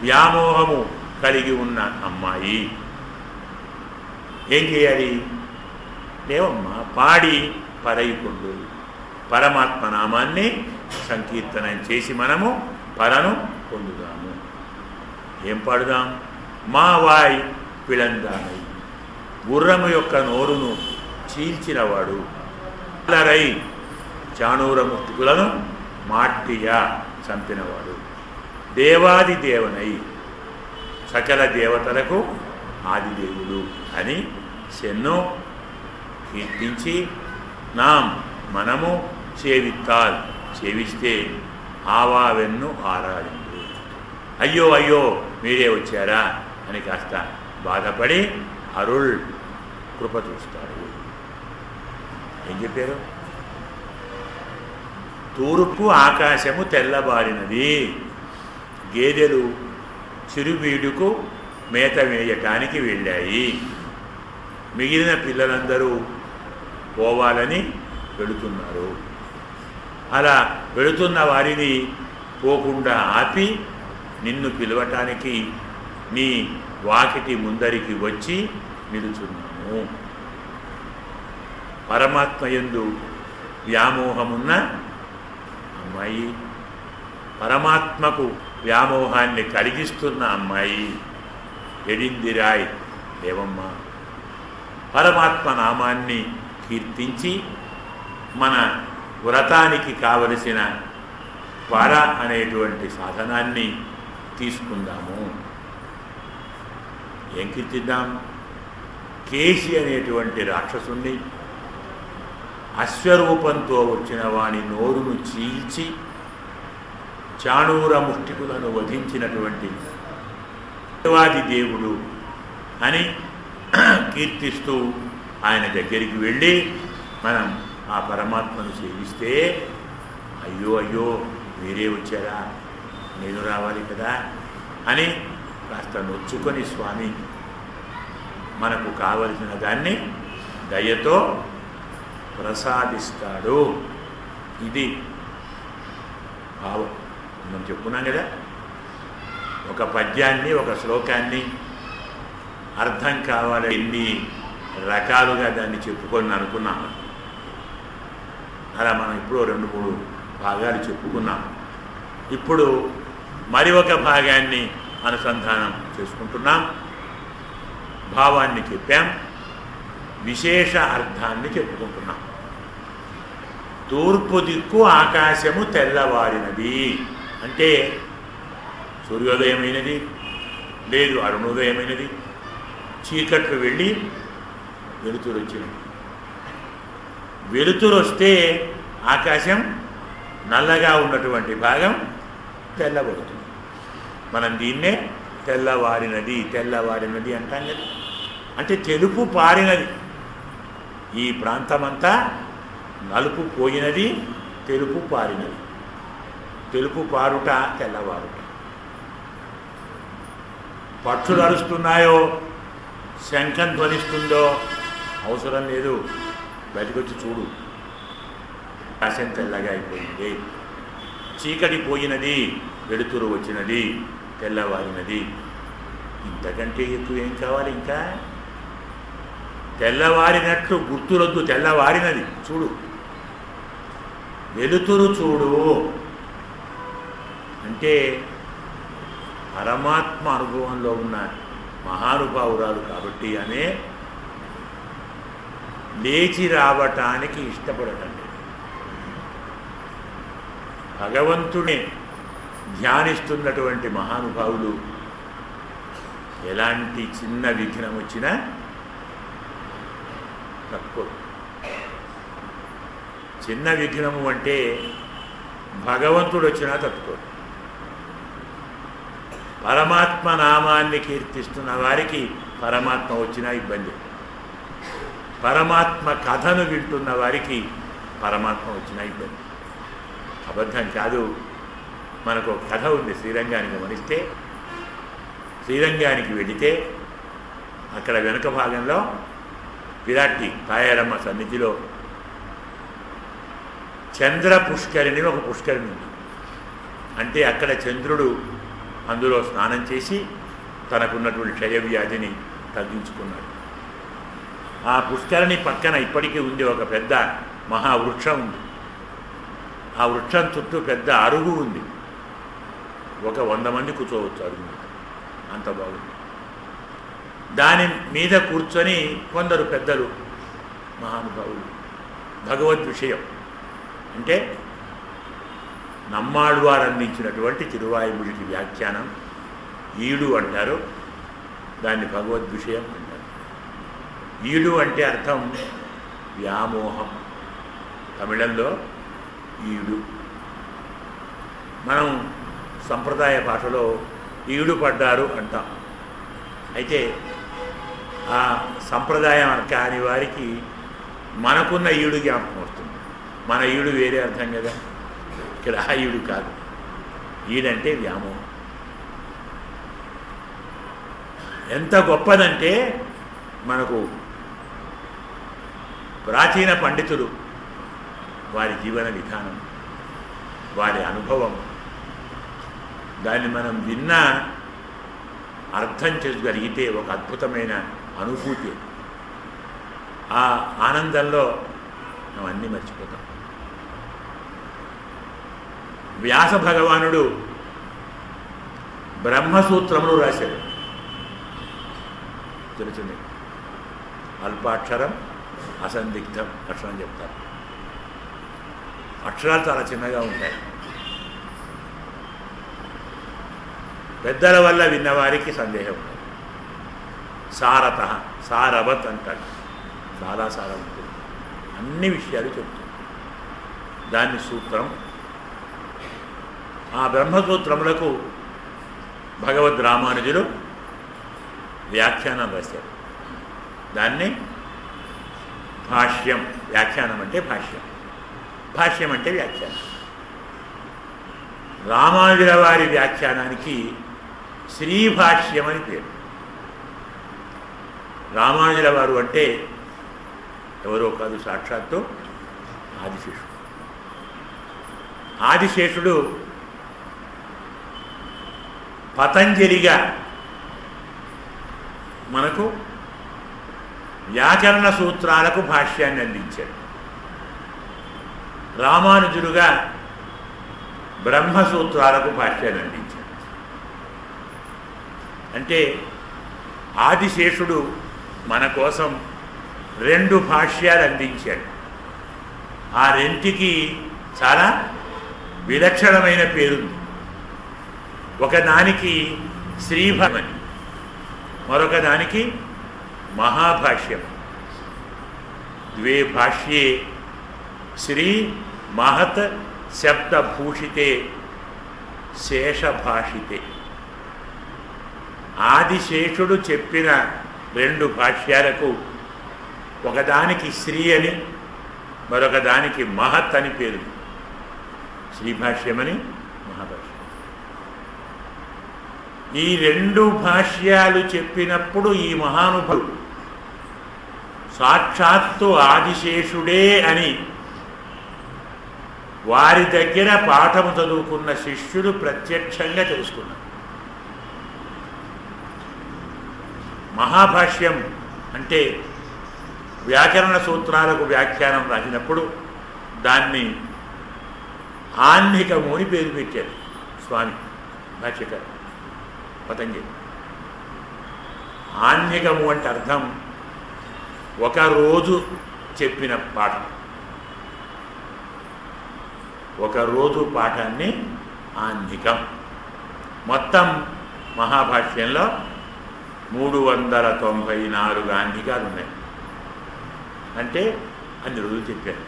వ్యామోహము కలిగి ఉన్న అమ్మాయి ఏం చేయాలి? లేవమ్మా పాడి పరైకొండు పరమాత్మ నామాన్ని సంకీర్తనం చేసి మనము పరను పొందుదాము. ఏం పాడుదాం? మా వాయ్ పిళందానై గుర్రము యొక్క నోరును చీల్చినవాడు, అలరై చాణూర ముక్తులను మాట్టిగా చంపినవాడు, దేవాది దేవనై సకల దేవతలకు ఆదిదేవుడు అని సెన్ను కీర్తించి నాం మనము సేవిత్తాల్ సేవిస్తే ఆవావెన్ను ఆరాధించు. అయ్యో అయ్యో మీరే వచ్చారా అని కాస్త బాధపడి అరుళ్ కృప చూస్తాడు. ఏం చెప్పారు? తూర్పు ఆకాశము తెల్లబారినది, గేదెలు చిరుబీడుకు మేత వేయటానికి వెళ్ళాయి, మిగిలిన పిల్లలందరూ పోవాలని వెళుతున్నారు. అలా వెళుతున్న వారిని పోకుండా ఆపి నిన్ను పిలవటానికి నీ వాకిటి ముందరికి వచ్చి నిలుచున్నాము. పరమాత్మయందు వ్యామోహమున్న అమ్మాయి, పరమాత్మకు వ్యామోహాన్ని కలిగిస్తున్న అమ్మాయి ఎడిందిరాయ్ దేవమ్మ, పరమాత్మ నామాన్ని కీర్తించి మన వ్రతానికి కావలసిన వార అనేటువంటి సాధనాన్ని తీసుకుందాము. ఏం కీర్తిద్దాం? కేశి అనేటువంటి రాక్షసుణ్ణి అశ్వరూపంతో వచ్చిన వాని నోరును చీల్చి చాణూర ముష్టికులను వధించినటువంటి దేవాది దేవుడు అని కీర్తిస్తూ ఆయన దగ్గరికి వెళ్ళి మనం ఆ పరమాత్మను సేవిస్తే అయ్యో అయ్యో మీరే వచ్చారా, నేను రావాలి కదా అని కాస్త నొచ్చుకొని స్వామి మనకు కావలసిన దాన్ని దయతో ప్రసాదిస్తాడు. ఇది భావం. మనం చెప్పుకున్నాం కదా, ఒక పద్యాన్ని ఒక శ్లోకాన్ని అర్థం కావాలి ఎన్ని రకాలుగా దాన్ని చెప్పుకొని అనుకున్నాం. అలా మనం ఇప్పుడు 2-3 భాగాలు చెప్పుకున్నాం. ఇప్పుడు మరి ఒక భాగాన్ని అనుసంధానం చేసుకుంటున్నాం. భావాన్ని చెప్పాం, విశేష అర్థాన్ని చెప్పుకుంటున్నాం. తూర్పు దిక్కు ఆకాశము తెల్లవారినది అంటే సూర్యోదయమైనది లేదు, అరుణోదయమైనది, చీకట్లు వెళ్ళి వెలుతురు వచ్చినది. వెలుతురు వస్తే ఆకాశం నల్లగా ఉన్నటువంటి భాగం తెల్లబడుతుంది. మనం దీన్నే తెల్లవారినది తెల్లవారినది అంటాం కదా. అంటే తెలుపు పారినది, ఈ ప్రాంతమంతా నలుపు పోయినది, తెలుపు పారినది. తెలుపు పారుట తెల్లవారుట. పక్షులు అరుస్తున్నాయో శంఖం ధ్వనిస్తుందో అవసరం లేదు, బయటకు చూడు, ఆకాశం తెల్లగా అయిపోయింది, చీకటి పోయినది, వెలుతురు వచ్చినది, తెల్లవారినది. ఇంతకంటే ఎక్కువ ఏం కావాలి? ఇంకా తెల్లవారినట్లు గుర్తురొద్దు, తెల్లవారినది చూడు, వెలుతురు చూడు. అంటే పరమాత్మ అనుభవంలో ఉన్న మహానుభావురాలు కాబట్టి ఆమె లేచి రావటానికి ఇష్టపడటండి. భగవంతుని ధ్యానిస్తున్నటువంటి మహానుభావులు ఎలాంటి చిన్న విఘ్నం వచ్చినా తక్కువ. చిన్న విఘ్నము అంటే భగవంతుడు వచ్చినా తప్పుకోడు. పరమాత్మ నామాన్ని కీర్తిస్తున్న వారికి పరమాత్మ వచ్చినా ఇబ్బంది. పరమాత్మ కథను వింటున్న వారికి పరమాత్మ వచ్చినా ఇబ్బంది. అబద్ధం కాదు. మనకు ఒక కథ ఉంది. శ్రీరంగానికి గమనిస్తే, శ్రీరంగానికి వెళితే అక్కడ వెనుక భాగంలో విరాట్టి తాయారమ్మ సన్నిధిలో చంద్ర పుష్కరిణి ఒక పుష్కరిణి ఉంది. అంటే అక్కడ చంద్రుడు అందులో స్నానం చేసి తనకున్నటువంటి క్షయవ్యాధిని తగ్గించుకున్నాడు. ఆ పుష్కరిణి పక్కన ఇప్పటికీ ఉంది ఒక పెద్ద మహావృక్షం ఉంది. ఆ వృక్షం చుట్టూ పెద్ద అరుగు ఉంది. ఒక 100 మంది కూర్చోవచ్చు అరుగు మీద, అంత బాగుంది. దాని మీద కూర్చొని కొందరు పెద్దలు మహానుభావులు భగవద్ విషయం అంటే నమ్మాళ్వారు అందించినటువంటి తిరువాయుముడికి వ్యాఖ్యానం ఈడు అంటారు. దాన్ని భగవద్ విషయం అంటారు. ఈడు అంటే అర్థం వ్యామోహం. తమిళంలో ఈడు. మనం సంప్రదాయ భాషలో ఈడు పడ్డారు అంటాం. అయితే ఆ సంప్రదాయం కాని వారికి మనకున్న ఈడు జ్ఞాపకం వస్తుంది. మన ఈడు వేరే అర్థం కదా, ఇక్కడ ఆ ఈడు కాదు. ఈడంటే వ్యామోహం. ఎంత గొప్పదంటే మనకు ప్రాచీన పండితులు వారి జీవన విధానం, వారి అనుభవం, దాన్ని మనం విన్నా అర్థం చేసుకోగలిగితే ఒక అద్భుతమైన అనుభూతి. ఆ ఆనందంలో మనం అన్నీ మర్చిపోతాం. వ్యాస భగవానుడు బ్రహ్మసూత్రములు రాశాడు. తెలుసుంది. అల్పాక్షరం అసందిగ్ధం అక్షరం చెప్తారు. అక్షరాలు చాలా చిన్నగా ఉంటాయి. పెద్దల వల్ల విన్నవారికి సందేహం ఉంటుంది. సారత సారవత్ అంటాడు. చాలా సారం ఉంటుంది. అన్ని విషయాలు చెప్తుంది. దాన్ని సూత్రం. ఆ బ్రహ్మసూత్రములకు భగవద్ రామానుజులు వ్యాఖ్యానం రాశారు. దాన్ని భాష్యం. వ్యాఖ్యానం అంటే భాష్యం, భాష్యం అంటే వ్యాఖ్యానం. రామానుజుల వారి వ్యాఖ్యానానికి శ్రీభాష్యం అని పేరు. రామానుజుల వారు అంటే ఎవరో కాదు, సాక్షాత్తు ఆదిశేషుడు. ఆదిశేషుడు పతంజలిగా మనకు వ్యాకరణ సూత్రాలకు భాష్యాన్ని అందించాడు. రామానుజులుగా బ్రహ్మసూత్రాలకు భాష్యాన్ని అందించాడు. అంటే ఆదిశేషుడు మన కోసం 2 భాష్యాలు అందించాడు. ఆ రెంటికి చాలా విలక్షణమైన పేరుంది. ఒకదానికి శ్రీభాష్యం, మరొక దానికి మహాభాష్యం. ద్వే భాష్యే శ్రీ మహత్ శబ్దభూషితే శేషభాషితే. ఆదిశేషుడు చెప్పిన 2 భాష్యాలకు ఒకదానికి శ్రీ అని, మరొక దానికి మహత్ అని పేరు. శ్రీభాష్యమని, మహాభాష్యం. ఈ 2 భాష్యాలు చెప్పినప్పుడు ఈ మహానుభావుడు సాక్షాత్తు ఆదిశేషుడే అని వారి దగ్గర పాఠము చదువుకున్న శిష్యులు ప్రత్యక్షంగా తెలుసుకున్నారు. మహాభాష్యం అంటే వ్యాకరణ సూత్రాలకు వ్యాఖ్యానం రాసినప్పుడు దాన్ని ఆహ్నికము అని పేరు పెట్టారు స్వామి భాష్యకారు పతంజలి. ఆహ్నికము అంటే అర్థం ఒకరోజు చెప్పిన పాఠం, ఒకరోజు పాఠాన్ని ఆహ్నికం. మొత్తం మహాభాష్యంలో 394 ఆహ్నికాలు ఉన్నాయి. అంటే అన్ని రోజులు చెప్పారు.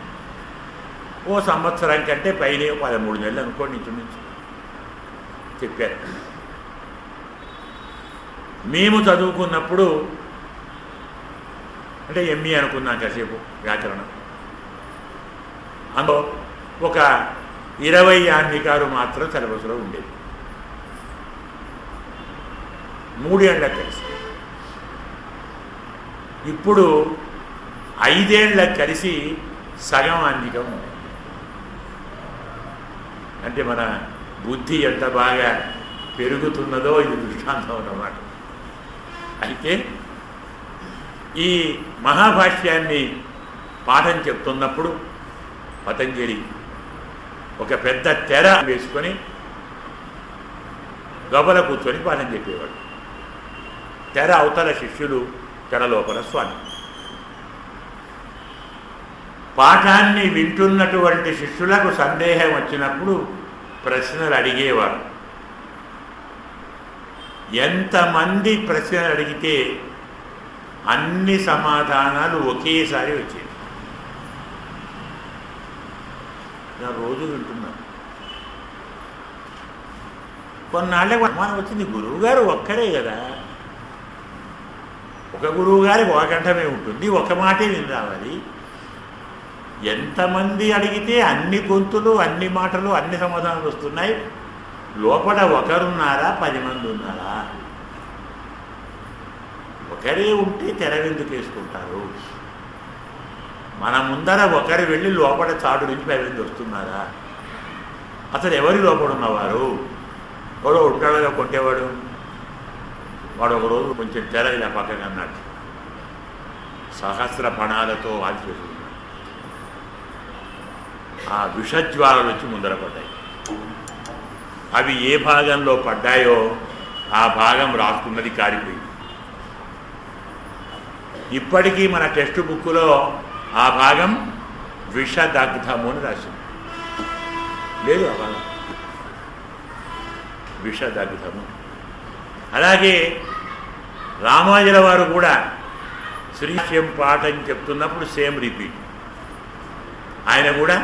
ఓ సంవత్సరం కంటే పైన 13 నెలలు అనుకోండి నుంచి చెప్పారు. మేము చదువుకున్నప్పుడు అంటే ఎంఈ అనుకున్నాం కాసేపు వ్యాకరణం, అందులో ఒక 20 ఆహ్నికాలు మాత్రం సిలబస్లో ఉండేది. 3 ఏళ్ళకి కలిసి. ఇప్పుడు 5 ఏళ్ళకి కలిసి సగం ఆహ్నికం. అంటే మన బుద్ధి ఎంత బాగా పెరుగుతున్నదో ఇది దృష్టాంతం అన్నమాట. అయితే ఈ మహాభాష్యాన్ని పాఠం చెప్తున్నప్పుడు పతంజలి ఒక పెద్ద తెర వేసుకొని గబల కూర్చొని పాఠం చెప్పేవాడు. తెర అవతల శిష్యులు, తెర లోపల స్వామి. పాఠాన్ని వింటున్నటువంటి శిష్యులకు సందేహం వచ్చినప్పుడు ప్రశ్నలు అడిగేవారు. ఎంతమంది ప్రశ్నలు అడిగితే అన్ని సమాధానాలు ఒకేసారి వచ్చేవి. నా రోజు వింటున్నాను. కొన్నాళ్ళకి అనుమానం వచ్చింది, గురువుగారు ఒక్కరే కదా, ఒక గురువు గారికి ఒక కంఠమే ఉంటుంది, ఒక మాటే విని రావాలి. ఎంతమంది అడిగితే అన్ని గొంతులు, అన్ని మాటలు, అన్ని సమాధానాలు వస్తున్నాయి. లోపల ఒకరున్నారా 10 మంది ఉన్నారా? ఒకరే ఉంటే తెరవెందుకు వేసుకుంటారు? మన ముందర ఒకరు వెళ్ళి లోపల చాటు నుంచి 10 మంది వస్తున్నారా? అసలు ఎవరి లోపల ఉన్నవారు? ఎవడో ఉంటాడో కొట్టేవాడు. వాడు ఒకరోజు కొంచెం తెర ఇలా పక్కగా అన్నాడు. సహస్ర పణాలతో ఆదిశేషుడు. ఆ విషజ్వాలలు వచ్చి ముందర పడ్డాయి. అవి ఏ భాగంలో పడ్డాయో ఆ భాగం రాసుకున్నది కారిపోయింది. ఇప్పటికీ మన టెక్స్ట్ బుక్లో ఆ భాగం విషదగ్ధము అని రాసింది. లేదు ఆ భాగం విషదగ్ధము. అలాగే రామానుజుల వారు కూడా శ్రీశ్యం పాఠం చెప్తున్నప్పుడు సేమ్ రిపీట్. ఆయన కూడా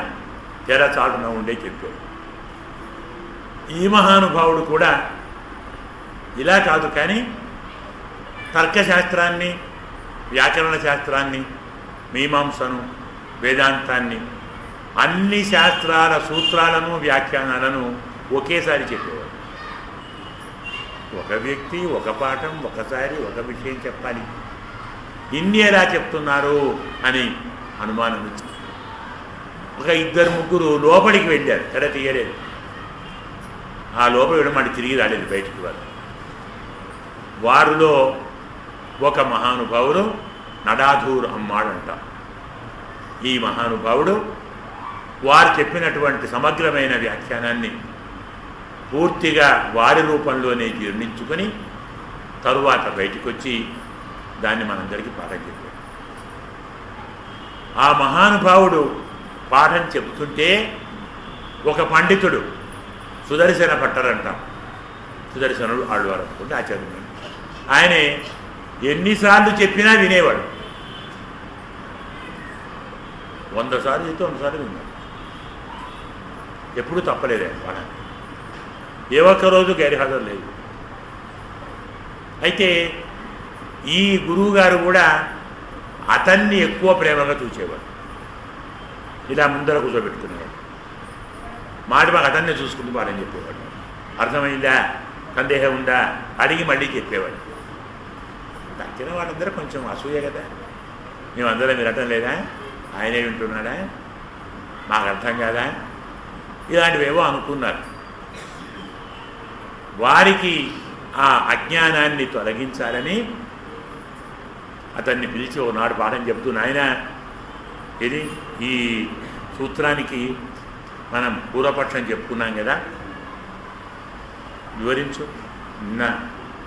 తెర చాటున ఉండే చెప్పాడు. ఈ మహానుభావుడు కూడా ఇలా కాదు, కానీ తర్కశాస్త్రాన్ని, వ్యాకరణ శాస్త్రాన్ని, మీమాంసను, వేదాంతాన్ని, అన్ని శాస్త్రాల సూత్రాలను, వ్యాఖ్యానాలను ఒకేసారి చెప్పేవాడు. ఒక వ్యక్తి, ఒక పాఠం, ఒకసారి ఒక విషయం చెప్పాలి. ఇన్ని ఎలా చెప్తున్నారు అని అనుమానం వచ్చింది. ఒక 2-3 లోపలికి వెళ్ళారు, తెర తీయలేదు. ఆ లోపల వెళ్ళమని తిరిగి రాలేదు బయటికి. వారిలో ఒక మహానుభావుడు నడాధూర్ అమ్మాడంట. ఈ మహానుభావుడు వారు చెప్పినటువంటి సమగ్రమైన వ్యాఖ్యానాన్ని పూర్తిగా వారి రూపంలోనే జీర్ణించుకొని తరువాత బయటికి వచ్చి దాన్ని మనందరికీ పాఠం చెప్పాడు. ఆ మహానుభావుడు పాఠం చెబుతుంటే ఒక పండితుడు, సుదర్శన భట్టరంట, సుదర్శనుడు ఆళ్వారు అనుకుంటే ఆచార్యుడు, ఆయనే ఎన్నిసార్లు చెప్పినా వినేవాడు. 100 సార్లు చెప్తే 100 సార్లు విన్నాడు. ఎప్పుడూ తప్పలేదే పాఠాన్ని. ఏ ఒక్కరోజు గైర్హాజరు లేదు. అయితే ఈ గురువుగారు కూడా అతన్ని ఎక్కువ ప్రేమగా చూసేవాడు. ఇలా ముందర కూర్చోబెట్టుకునేవాడు. మాటి మాకు అతన్నే చూసుకుంటూ పాఠం చెప్పేవాడు. అర్థమైందా, సందేహం ఉందా అడిగి మళ్ళీ చెప్పేవాడు. తగ్గిన వాళ్ళందరూ కొంచెం అసూయ కదా. మేమందరం వినటం లేదా, ఆయనే వింటున్నాడా, మాకు అర్థం కాదా, ఇలాంటివేవో అనుకున్నారు. వారికి ఆ అజ్ఞానాన్ని తొలగించాలని అతన్ని పిలిచి ఓనాడు పాఠం చెప్తూ, నాయన ఇది ఈ సూత్రానికి మనం పూర్వపక్షం చెప్పుకున్నాం కదా, వివరించు. నిన్న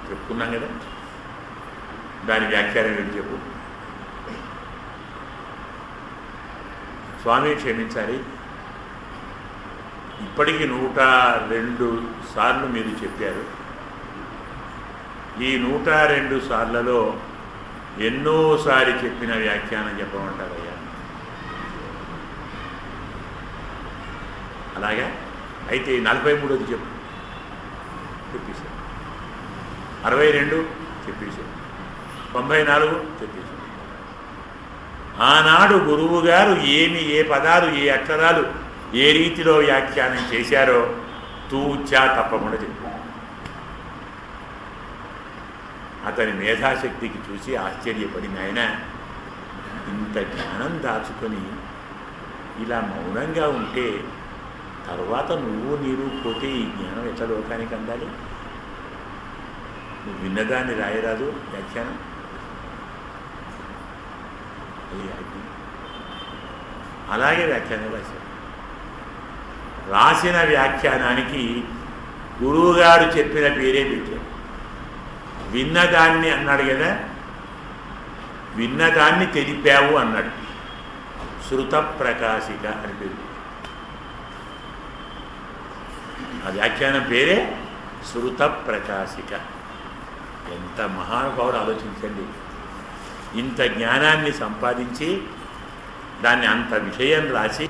చెప్పుకున్నాం కదా, దాని వ్యాఖ్యానం ఏంటి చెప్పు. స్వామి క్షమించాలి, ఇప్పటికీ 102 సార్లు మీరు చెప్పారు. ఈ 102 సార్లలో ఎన్నోసారి చెప్పిన వ్యాఖ్యానం చెప్పమంటారయ్యా. అలాగా అయితే 43ది చెప్పు చెప్పేశారు, 62 చెప్పేశారు, 94 చెప్పేశారు. ఆనాడు గురువు గారు ఏ పదాలు ఏ అక్షరాలు ఏ రీతిలో వ్యాఖ్యానం చేశారో తూచా తప్పకుండా చెప్పారు. అతని మేధాశక్తికి చూసి ఆశ్చర్యపడిన ఆయన, ఇంత జ్ఞానం దాచుకొని ఇలా మౌనంగా ఉంటే తర్వాత నువ్వు నీరు పోతే ఈ జ్ఞానం ఎట్లా లోకానికి అందాలి? నువ్వు విన్నదాన్ని రాయరాదు వ్యాఖ్యానం. అలాగే వ్యాఖ్యానం రాశారు. రాసిన వ్యాఖ్యానానికి గురువుగారు చెప్పిన పేరే పెట్టారు. విన్నదాన్ని అన్నాడు కదా, విన్నదాన్ని తెలిపావు అన్నాడు. శృత ప్రకాశిక అని పేరు. ఆ వ్యాఖ్యానం పేరే శృత ప్రకాశిక. ఎంత మహానుభావుడు ఆలోచించండి. ఇంత జ్ఞానాన్ని సంపాదించి దాన్ని అంత విషయం రాసి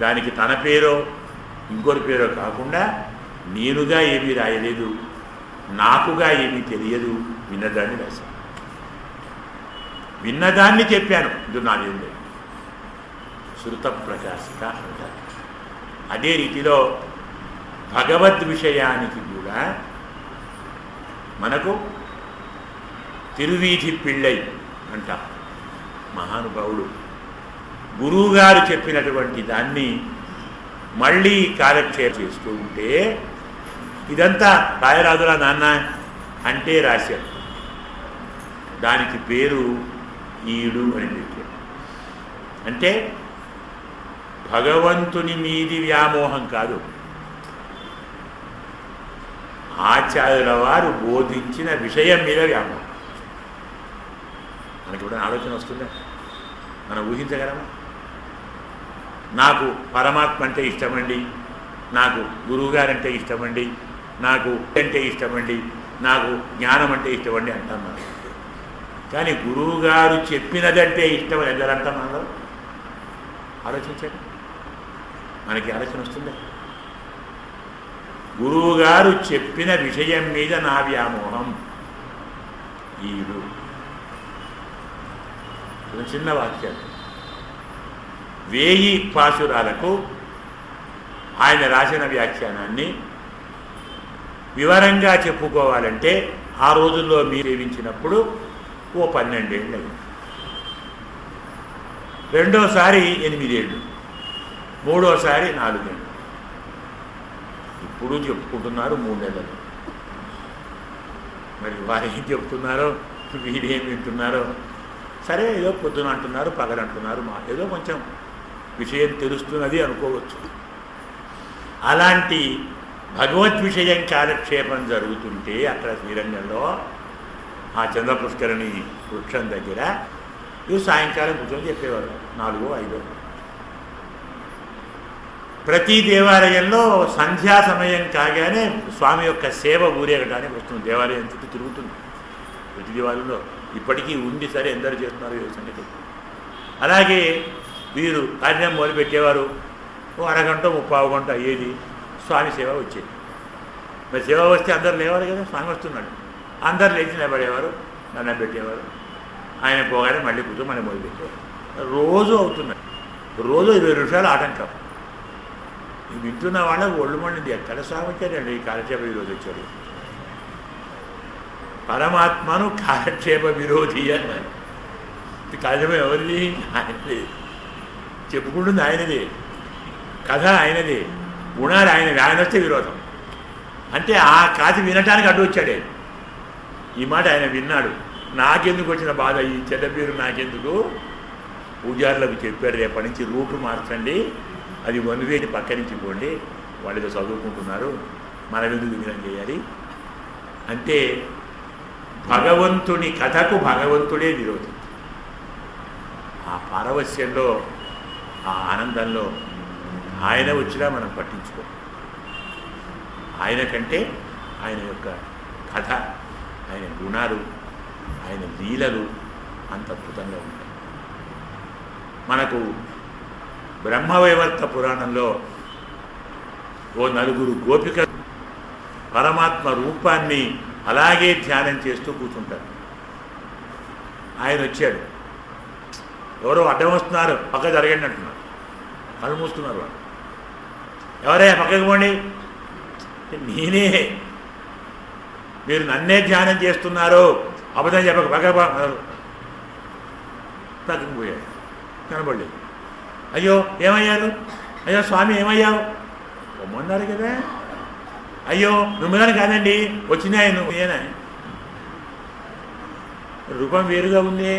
దానికి తన పేరో ఇంకొక పేరో కాకుండా నేనుగా ఏమీ రాయలేదు, నాకుగా ఏమీ తెలియదు, విన్నదాన్ని రాశాను, విన్నదాన్ని చెప్పాను, ఇది నాదేం లేదు. శృత ప్రకాశిక అంటారు. అదే రీతిలో భగవద్ విషయానికి కూడా మనకు తిరువీధి పిళ్ళై అంటాం. మహానుభావుడు గురువుగారు చెప్పినటువంటి దాన్ని మళ్ళీ కాలక్షేపం చేస్తూ ఉంటే, ఇదంతా రాయరాదురా నాన్న అంటే రాశారు. దానికి పేరు ఈడు అని పెట్టారు. అంటే భగవంతుని మీది వ్యామోహం కాదు, ఆచార్యుల వారు బోధించిన విషయం మీద వ్యామోహం. మనకి కూడా ఆలోచన వస్తుందా? మనం ఊహించగలమా? నాకు పరమాత్మ అంటే ఇష్టమండి, నాకు గురువుగారంటే ఇష్టమండి, నాకు అంటే ఇష్టమండి, నాకు జ్ఞానం అంటే ఇష్టమండి అంటాం మనం. కానీ గురువుగారు చెప్పినదంటే ఇష్టం ఎదరంటాం మనలో. ఆలోచించండి, మనకి ఆలోచన వస్తుందా? గురువుగారు చెప్పిన విషయం మీద నా వ్యామోహం ఈడు. చిన్న వాక్యాలు 1000 పాశురాలకు ఆయన రాసిన వ్యాఖ్యానాన్ని వివరంగా చెప్పుకోవాలంటే ఆ రోజుల్లో మీరు సేవించినప్పుడు ఓ 12 ఏళ్ళు అయింది, రెండోసారి 8 ఏళ్ళు, మూడోసారి 4 ఏళ్ళు, ఇప్పుడు చెప్పుకుంటున్నారు 3 నెలలు. మరి వారు ఏం చెప్తున్నారో వీరేం వింటున్నారో. సరే, ఏదో పొద్దున అంటున్నారు, పగలు అంటున్నారు, ఏదో కొంచెం విషయం తెలుస్తున్నది అనుకోవచ్చు. అలాంటి భగవద్ విషయం కాలక్షేపం జరుగుతుంటే అక్కడ శ్రీరంగంలో ఆ చంద్రపుష్కరిణి వృక్షం దగ్గర ఇవి సాయంకాలం కూర్చొని చెప్పేవారు, 4, 5. ప్రతి దేవాలయంలో సంధ్యా సమయం కాగానే స్వామి యొక్క సేవ ఊరేగడానికి వస్తుంది. దేవాలయం చుట్టూ తిరుగుతుంది ప్రతి దేవాలయంలో. ఇప్పటికీ ఉంది, సరే ఎందరు చేస్తున్నారు ఈ సంగతి. అలాగే వీరు కార్యం మొదలుపెట్టేవారు, ఓ అరగంట 30 గంట అయ్యేది, స్వామి సేవ వచ్చేది. మరి సేవ వస్తే అందరు లేవారు కదా, స్వామి వస్తున్నాడు, అందరు లేచి నిలబడేవారు, దండం పెట్టేవారు, ఆయన పోగానే మళ్ళీ కూర్చొని మళ్ళీ మొదలుపెట్టేవారు. రోజు అవుతున్నాయి, రోజు 20 నిమిషాలు ఆటంకం. వింటున్న వాళ్ళకు ఒళ్ళు మండింది, ఎక్కడ స్వామి వచ్చారండి ఈ కాలక్షేప ఈరోజు వచ్చాడు. పరమాత్మను కాలక్షేప విరోధి అన్నారు. కావ్యం ఎవరిది? ఆయనది. చెప్పుకుంటుంది ఆయనది, కథ ఆయనది, గుణాలు ఆయనవి. ఆయన వస్తే విరోధం. అంటే ఆ కథ వినటానికి అడ్డు వచ్చాడే. ఈ మాట ఆయన విన్నాడు. నాకెందుకు వచ్చిన బాధ, ఈ చెడ్డ పేరు నాకెందుకు? పూజారులకు చెప్పాడు, రేపటి నుంచి రూటు మార్చండి, అది వన్వేటి పక్క నుంచి పోండి, వాళ్ళతో చదువుకుంటున్నారు, మనం ఎందుకు విగ్రహం చేయాలి అంటే భగవంతుని కథకు భగవంతుడే విరోధం. ఆ పారవస్యంలో, ఆ ఆనందంలో ఆయన వచ్చినా మనం పట్టించుకో. ఆయన కంటే ఆయన యొక్క కథ, ఆయన గుణాలు, ఆయన లీలలు అంత అద్భుతంగా ఉంటాయి. మనకు బ్రహ్మవైవర్త పురాణంలో ఓ నలుగురు గోపిక పరమాత్మ రూపాన్ని అలాగే ధ్యానం చేస్తూ కూర్చుంటారు. ఆయన వచ్చాడు, ఎవరో అడ్డం వస్తున్నారు, పక్క జరగండి అంటున్నారు, కళ్ళు మూస్తున్నారు వాళ్ళు. ఎవరే పక్కకి పోండి, నేనే, మీరు నన్నే ధ్యానం చేస్తున్నారు, అబద్ధం చెప్పక పక్కకి పోయాడు, కనబడలేదు. అయ్యో ఏమయ్యారు, అయ్యో స్వామి ఏమయ్యావు, పొమ్మన్నారు కదా. అయ్యో మిమ్మల్ని కాదండి వచ్చింది ఆయన, ఏనా రూపం వేరుగా ఉంది,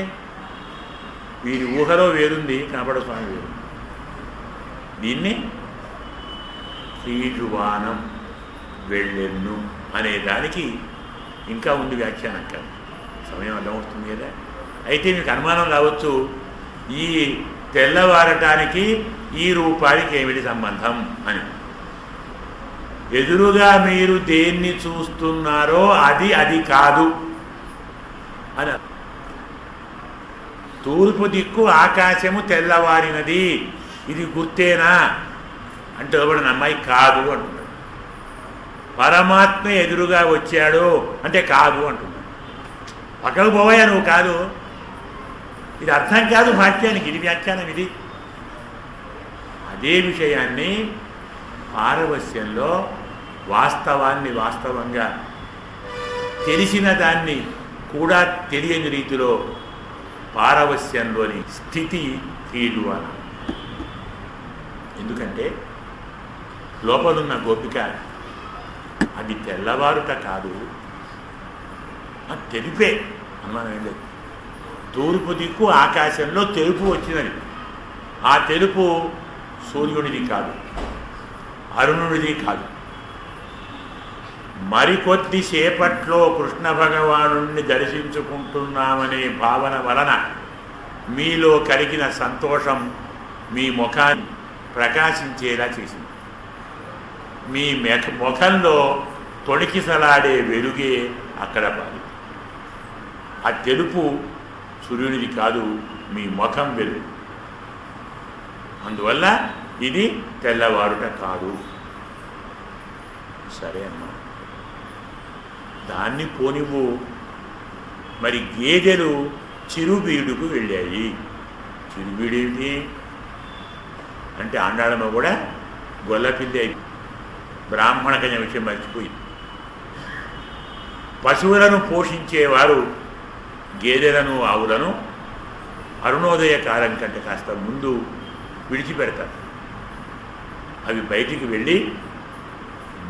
వీరి ఊహలో వేరుంది, కనపడ స్వామి వేరు. దీన్ని శ్రీజువానం వెళ్ళెన్ను అనే దానికి ఇంకా ఉంది వ్యాఖ్యానం. కాదు సమయం అర్థమవుతుంది కదా. అయితే మీకు అనుమానం రావచ్చు, ఈ తెల్లవారటానికి ఈ రూపానికి ఏమిటి సంబంధం అని. ఎదురుగా మీరు దేన్ని చూస్తున్నారో అది కాదు అని. తూర్పు దిక్కు ఆకాశము తెల్లవారినది, ఇది గుర్తేనా అంటే ఎవడు నమ్మాయి కాదు అంటున్నాడు. పరమాత్మ ఎదురుగా వచ్చాడు అంటే కాదు అంటున్నాడు. పక్కకు పోవయా నువ్వు కాదు, ఇది అర్థం కాదు వాక్యానికి, ఇది వ్యాఖ్యానం ఇది. అదే విషయాన్ని పారవస్యంలో వాస్తవాన్ని వాస్తవంగా తెలిసిన దాన్ని కూడా తెలియని రీతిలో పారవస్యంలోని స్థితి తీరువాల. ఎందుకంటే లోపలున్న గోపిక అది తెల్లవారుట కాదు, అది తెలిపే, అనుమానం ఏం లేదు. తూర్పు దిక్కు ఆకాశంలో తెలుపు వచ్చినది, ఆ తెలుపు సూర్యుడిది కాదు, అరుణుడిది కాదు. మరికొద్దిసేపట్లో కృష్ణ భగవానుణ్ణి దర్శించుకుంటున్నామనే భావన వలన మీలో కలిగిన సంతోషం మీ ముఖాన్ని ప్రకాశించేలా చేసింది. మీ ముఖంలో తొణికిసలాడే వెలుగే అక్కడ పాలి. ఆ తెలుపు సూర్యుడిది కాదు, మీ ముఖం వెలుగు. అందువల్ల ఇది తెల్లవారుట కాదు. సరే అమ్మా, దాన్ని పోనివ్వు. మరి గేదెలు చిరుబీడుకు వెళ్ళాయి. చిరుబీడు ఏమిటి అంటే ఆండాళమ్మ కూడా గొల్లపిల్లి అయి బ్రాహ్మణ కన్య విషయం మర్చిపోయింది. పశువులను పోషించేవారు గేదెలను ఆవులను అరుణోదయ కాలం కంటే కాస్త ముందు విడిచిపెడతారు. అవి బయటికి వెళ్ళి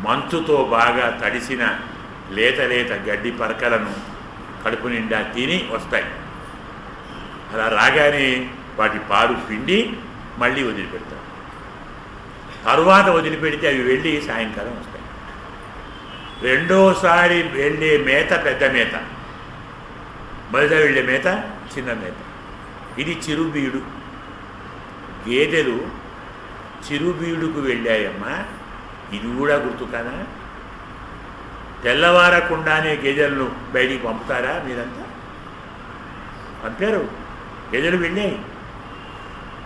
మంచుతో బాగా తడిసిన లేత లేత గడ్డి పరకలను కడుపు నిండా తిని వస్తాయి. అలా రాగానే వాటి పాలు పిండి మళ్ళీ వదిలిపెడతారు. తరువాత వదిలిపెడితే అవి వెళ్ళి సాయంకాలం వస్తాయి. రెండోసారి వెళ్ళే మేత పెద్ద మేత, మొదట వెళ్ళే మేత చిన్న మేత. ఇది చిరుబీడు. గేదెలు చిరుబీడుకు వెళ్ళాయమ్మా, ఇది కూడా గుర్తు కాదా? తెల్లవారకుండానే గేదెలను బయటికి పంపుతారా మీరంతా? పంపారు, గేదెలు వెళ్ళాయి.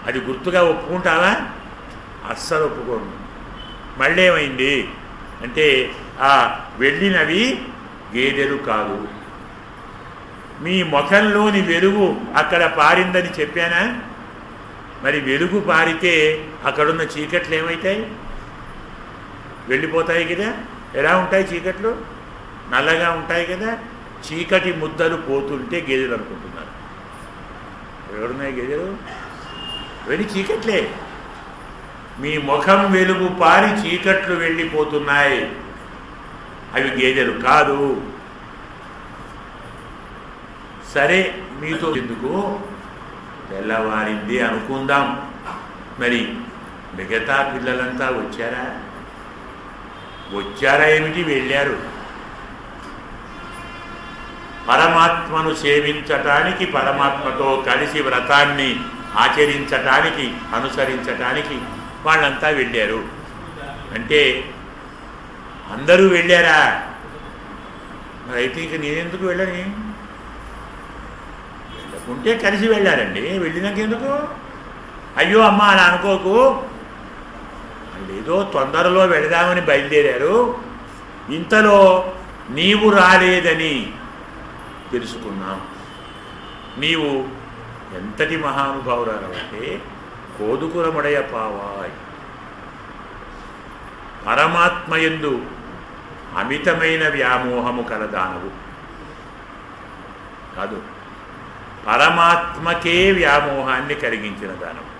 అది గుర్తుగా ఒప్పుకుంటావా? అస్సలు ఒప్పుకోను. మళ్ళీ ఏమైంది అంటే ఆ వెళ్ళినవి గేదెలు కాదు, మీ ముఖంలోని వెలుగు అక్కడ పారిందని చెప్పానా? మరి వెలుగు పారితే అక్కడున్న చీకట్లు ఏమవుతాయి? వెళ్ళిపోతాయి కదా. ఎలా ఉంటాయి చీకట్లు? నల్లగా ఉంటాయి కదా. చీకటి ముద్దలు పోతుంటే గేదెలు అనుకుంటున్నారు. ఎవరున్నాయి గేదెలు? వెళ్ళి చీకట్లే. మీ ముఖం వెలుగు పారి చీకట్లు వెళ్ళిపోతున్నాయి, అవి గేదెలు కాదు. సరే, మీతో ఎందుకు, తెల్లవారింది అనుకుందాం. మరి మిగతా పిల్లలంతా వచ్చారా ఏమిటి? వెళ్ళారు. పరమాత్మను సేవించటానికి, పరమాత్మతో కలిసి వ్రతాన్ని ఆచరించటానికి, అనుసరించటానికి వాళ్ళంతా వెళ్ళారు. అంటే అందరూ వెళ్ళారా? మరి అయితే ఇక నేనెందుకు వెళ్ళని? వెళ్ళకుంటే కలిసి వెళ్ళారండి, వెళ్ళినాకెందుకు? అయ్యో అమ్మ అలా అనుకోకు, ఏదో తొందరలో వెళదామని బయలుదేరారు, ఇంతలో నీవు రాలేదని తెలుసుకున్నాం. నీవు ఎంతటి మహానుభావురాలంటే కోదుకురముడయ పావాయ్, పరమాత్మయందు అమితమైన వ్యామోహము కలదానవు కాదు, పరమాత్మకే వ్యామోహాన్ని కలిగించిన దానవు.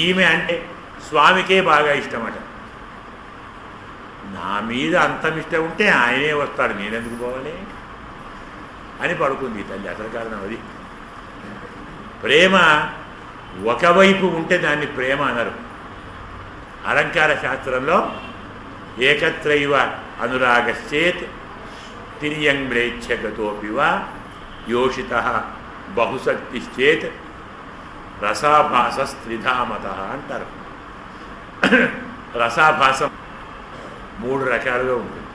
ఈమె అంటే స్వామికే బాగా ఇష్టమట. నా మీద అంతం ఇష్టం ఉంటే ఆయనే వస్తాడు, నేనెందుకు పోవాలి అని పడుకుంది తల్లి. అసలు కారణం అది. ప్రేమ ఒకవైపు ఉంటే దాన్ని ప్రేమ అనరు. అలంకార శాస్త్రంలో ఏకత్రైవ అనురాగశ్చేత్ తిర్యంగ్రేచ్ఛగతోపివా యోషిత బహుశక్తిశ్చేత్ రసాభాసస్త్రిధామత అంటారు. రసాభాసం 3 రకాలుగా ఉంటుంది.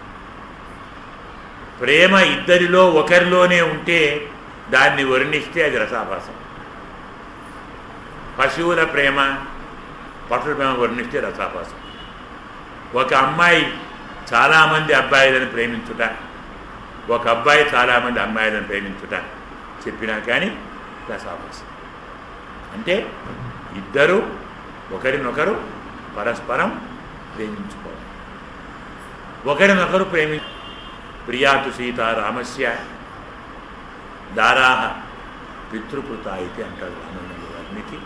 ప్రేమ ఇద్దరిలో ఒకరిలోనే ఉంటే దాన్ని వర్ణిస్తే అది రసాభాసం. పశువుల ప్రేమ, పశువుల ప్రేమ వర్ణిస్తే రసాభాసం. ఒక అమ్మాయి చాలామంది అబ్బాయిలను ప్రేమించుట, ఒక అబ్బాయి చాలామంది అమ్మాయిలను ప్రేమించుట చెప్పినా కానీ రసాభాసం. అంటే ఇద్దరు ఒకరినొకరు పరస్పరం ప్రేమించుకోవాలి, ఒకరినొకరు ప్రియాతు సీతారామస్య దారాహ పితృకృత అయితే అంటాడు రామాయణంలో వాల్మీకి.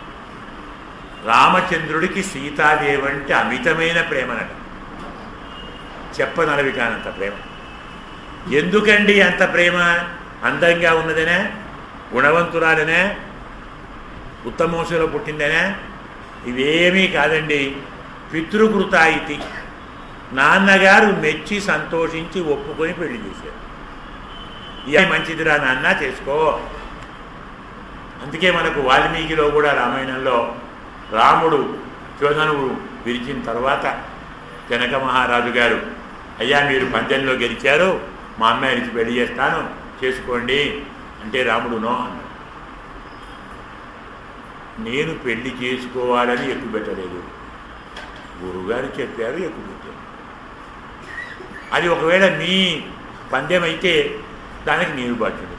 రామచంద్రుడికి సీతాదేవంటే అమితమైన ప్రేమనట, చెప్పనలవి కానంత ప్రేమ. ఎందుకండి అంత ప్రేమ? అందంగా ఉన్నదనే, గుణవంతురాలనే, ఉత్తమోషలో పుట్టిందనే? ఇవేమీ కాదండి. పితృకృత ఇది, నాన్నగారు మెచ్చి సంతోషించి ఒప్పుకొని పెళ్లి చేశారు. ఇక మంచిదిరా నాన్న చేసుకో. అందుకే మనకు వాల్మీకిలో కూడా రామాయణంలో రాముడు శోధనుడు విరిచిన తర్వాత జనక మహారాజు గారు, అయ్యా మీరు పందెంలో గెలిచారు, మా అమ్మాయి నుంచి పెళ్లి చేస్తాను, చేసుకోండి అంటే రాముడు నో అన్నాడు. నేను పెళ్లి చేసుకోవాలని ఎక్కువ పెట్టలేదు, గురువుగారు చెప్పారు ఎక్కువ పెట్టారు. అది ఒకవేళ నీ పందెం అయితే దానికి నేను బాధ్యుడు.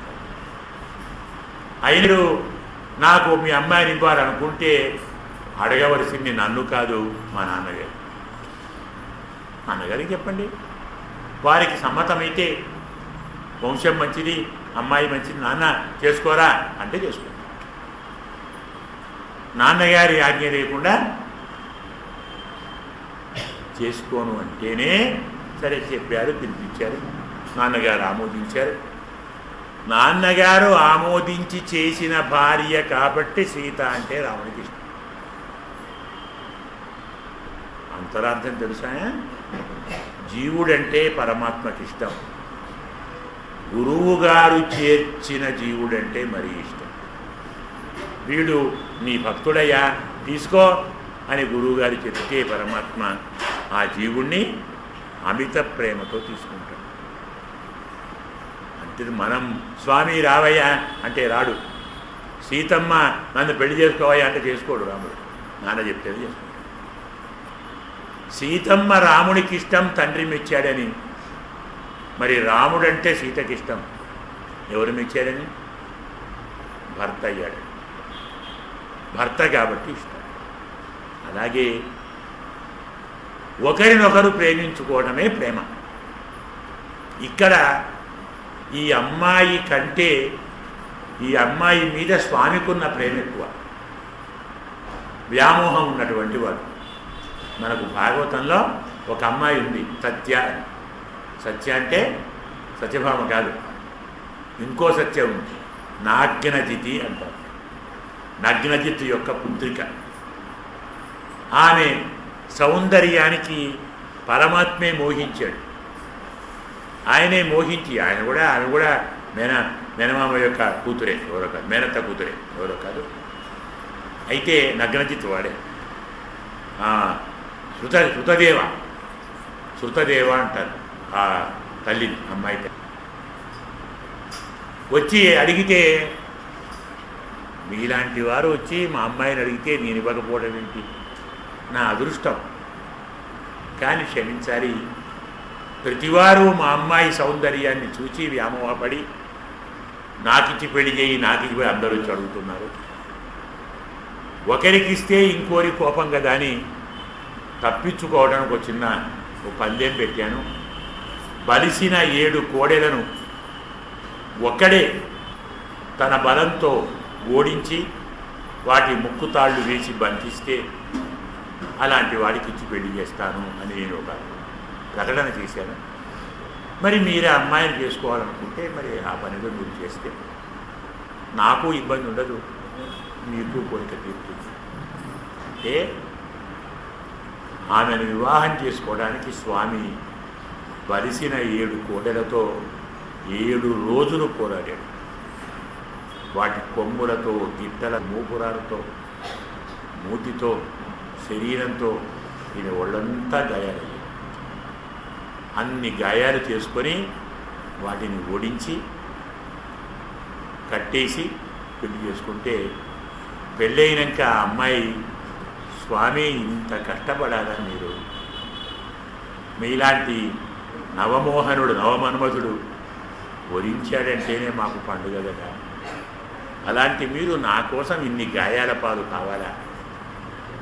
అయినడు నాకు మీ అమ్మాయిని ఇవ్వాలనుకుంటే అడగవలసింది నన్ను కాదు, మా నాన్నగారు. నాన్నగారికి చెప్పండి, వారికి సమ్మతమైతే వంశం మంచిది, అమ్మాయి మంచిది, నాన్న చేసుకోరా అంటే చేసుకో. నాన్నగారి ఆజ్ఞ లేకుండా చేసుకోను అంటేనే సరే చెప్పారు, పిలిపించారు, నాన్నగారు ఆమోదించారు. నాన్నగారు ఆమోదించి చేసిన భార్య కాబట్టి సీత అంటే రాముడికి ఇష్టం. అంతరార్థం తెలుసా? జీవుడంటే పరమాత్మకి ఇష్టం, గురువుగారు చేర్చిన జీవుడంటే మరీ ఇష్టం. వీడు నీ భక్తుడయ్యా తీసుకో అని గురువుగారు చెప్తే పరమాత్మ ఆ జీవుణ్ణి అమిత ప్రేమతో తీసుకుంటాడు. అంటే మనం స్వామి రావయ్యా అంటే రాడు, సీతమ్మ నన్ను పెళ్లి చేసుకోవయ్యా అంటే చేసుకోడు రాముడు, నాన్న చెప్తేది చేసుకుంటాడు. సీతమ్మ రాముడికి ఇష్టం, తండ్రి మెచ్చాడని. మరి రాముడంటే సీతకి ఇష్టం, ఎవరు మెచ్చాడని? భర్త అయ్యాడు, భర్త కాబట్టి ఇష్టం. అలాగే ఒకరినొకరు ప్రేమించుకోవడమే ప్రేమ. ఇక్కడ ఈ అమ్మాయి కంటే ఈ అమ్మాయి మీద స్వామికున్న ప్రేమ ఎక్కువ, వ్యామోహం ఉన్నటువంటి వాడు. మనకు భాగవతంలో ఒక అమ్మాయి ఉంది, సత్య. సత్య అంటే సత్యభామ కాదు, ఇంకో సత్య ఉంది, నాగ్నజితి అంటారు. నగ్నజిత్ యొక్క పుత్రిక. ఆమె సౌందర్యానికి పరమాత్మే మోహించాడు. ఆయనే మోహించి ఆమె కూడా మేనమామ యొక్క కూతురే, ఎవరో కాదు, మేనత్త కూతురే, ఎవరో కాదు. అయితే నగ్నజిత్ వాడే. శృతదేవ అంటారు ఆ తల్లిని, అమ్మాయి వచ్చి అడిగితే, మీలాంటి వారు వచ్చి మా అమ్మాయిని అడిగితే నేను ఇవ్వకపోవడం ఏంటి, నా అదృష్టం. కానీ క్షమించాలి, ప్రతివారు మా అమ్మాయి సౌందర్యాన్ని చూచి వ్యామోహపడి నాకిచ్చి పెళ్లి చేయి, నాకిచ్చి పోయి అందరూ వచ్చి అడుగుతున్నారు. ఒకరికిస్తే ఇంకోరి కోపం కదా అని తప్పించుకోవడానికి ఒక చిన్న పందెం పెట్టాను. బలిసిన 7 కోడెలను ఒక్కడే తన బలంతో ఓడించి వాటి ముక్కుతాళ్ళు వేసి బంధిస్తే అలాంటి వాడికి ఇచ్చి పెళ్లి చేస్తాను అని నేను ఒక ప్రకటన చేశాను. మరి మీరే అమ్మాయిని చేసుకోవాలనుకుంటే మరి ఆ పనిలో మీరు చేస్తే నాకు ఇబ్బంది ఉండదు, మీకు కోరిక తీరుతుంది. అంటే ఆమెను వివాహం చేసుకోవడానికి స్వామి బలిసిన 7 కోడెలతో 7 రోజులు పోరాడాడు. వాటి కొమ్ములతో, గిట్టల మూపురాలతో, మూతితో, శరీరంతో ఈయన ఒళ్ళంతా గాయాలయ్యాయి. అన్ని గాయాలు చేసుకొని వాటిని ఓడించి కట్టేసి పెళ్లి చేసుకుంటే, పెళ్ళైనాక ఆ అమ్మాయి, స్వామి ఇంత కష్టపడాలా మీరు, మీలాంటి నవమోహనుడు నవమన్మధుడు వరించాడంటేనే మాకు పండుగ కదా, అలాంటి మీరు నా కోసం ఇన్ని గాయాల పాలు కావాలా,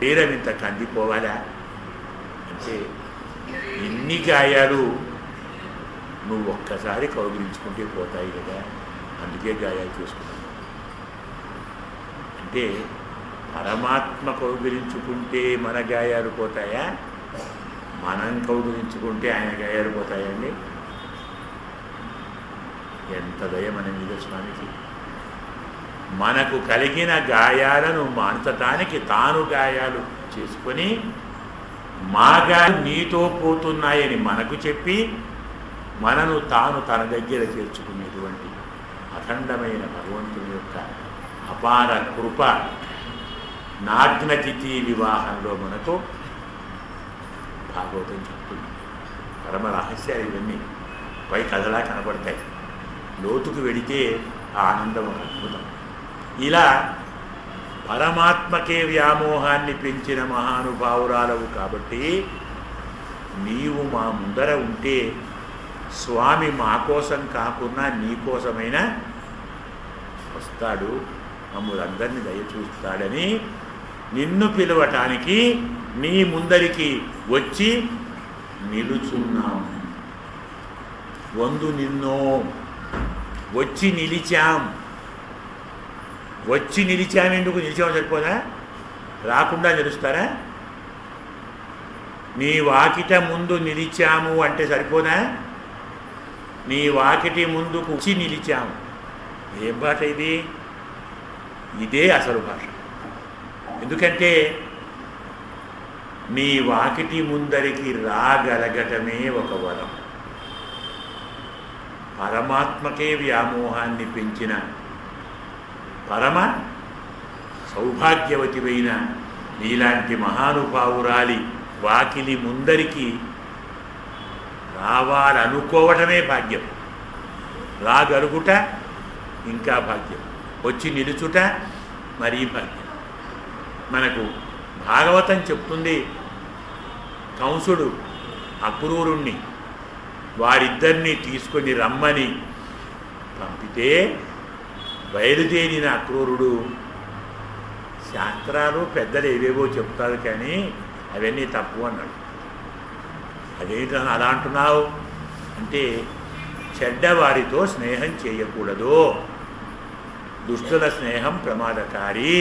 తీరం ఇంత కందిపోవాలా అంటే, ఇన్ని గాయాలు నువ్వు ఒక్కసారి కౌగిలించుకుంటే పోతాయి కదా, అందుకే గాయాలు చేసుకున్నాను. అంటే పరమాత్మ కౌగిలించుకుంటే మన గాయాలు పోతాయా, మనం కౌగిలించుకుంటే ఆయన గాయాలు పోతాయండి? ఎంత దయ మన మీద స్వామికి. మనకు కలిగిన గాయాలను మాన్చటానికి తాను గాయాలు చేసుకొని మా గాయాలు నీతో పోతున్నాయని మనకు చెప్పి మనను తాను తన దగ్గర చేర్చుకునేటువంటి అఖండమైన భగవంతుని యొక్క అపార కృప నాగ్నతిథి వివాహంలో మనకు భాగవతం చెప్తుంది. పరమ రహస్యాలు ఇవన్నీ పై కథలా కనబడతాయి, లోతుకు వెడితే ఆ ఆనందం ఒక అద్భుతం. ఇలా పరమాత్మకే వ్యామోహాన్ని పెంచిన మహానుభావురాలవు కాబట్టి నీవు మా ముందర ఉంటే స్వామి మా కోసం కాకుండా నీ కోసమైనా వస్తాడు, మమ్ములందరినీ దయచూస్తాడని నిన్ను పిలవటానికి నీ ముందరికి వచ్చి నిలుచున్నాం. వందు నిన్నో వచ్చి నిలిచాం. వచ్చి నిలిచాము, ఎందుకు నిలిచామో సరిపోదా? రాకుండా నిలుస్తారా? నీ వాకిట ముందు నిలిచాము అంటే సరిపోదా? నీ వాకిటి ముందుకు వచ్చి నిలిచాము. ఏం భాష ఇది? ఇదే అసలు భాష. ఎందుకంటే నీ వాకిటి ముందరికి రాగలగటమే ఒక వరం. పరమాత్మకే వ్యామోహాన్ని పెంచిన పరమ సౌభాగ్యవతివైన నీలాంటి మహానుభావురాలి వాకిలి ముందరికి రావాలనుకోవటమే భాగ్యం. రాగలుగుట ఇంకా భాగ్యం, వచ్చి నిలుచుట మరీ భాగ్యం. మనకు భాగవతం చెప్తుంది, కంసుడు అక్రూరుణ్ణి వారిద్దరినీ తీసుకొని రమ్మని పంపితే బయలుదేరిన అక్రూరుడు శాస్త్రాలు పెద్దలు ఏవేవో చెప్తారు కానీ అవన్నీ తప్పు అన్నాడు. అదేంటని అలా అంటున్నావు అంటే, చెడ్డవారితో స్నేహం చేయకూడదు, దుష్టుల స్నేహం ప్రమాదకారి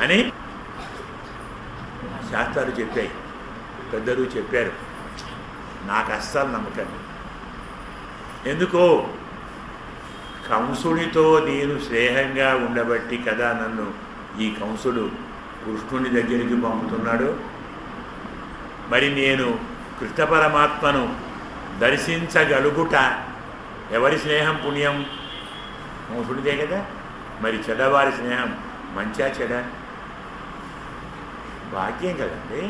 అని శాస్త్రాలు చెప్పాయి, పెద్దలు చెప్పారు. నాకు అస్సలు నమ్మకం. ఎందుకో కంసుడితో నేను స్నేహంగా ఉండబట్టి కదా నన్ను ఈ కంసుడు కృష్ణుని దగ్గరికి పంపుతున్నాడు. మరి నేను కృష్ణ పరమాత్మను దర్శించగలుగుట ఎవరి స్నేహం పుణ్యం? కంసుడిదే కదా. మరి చెడ్డవారి స్నేహం మంచా చెడ? భాగ్యం కదండి.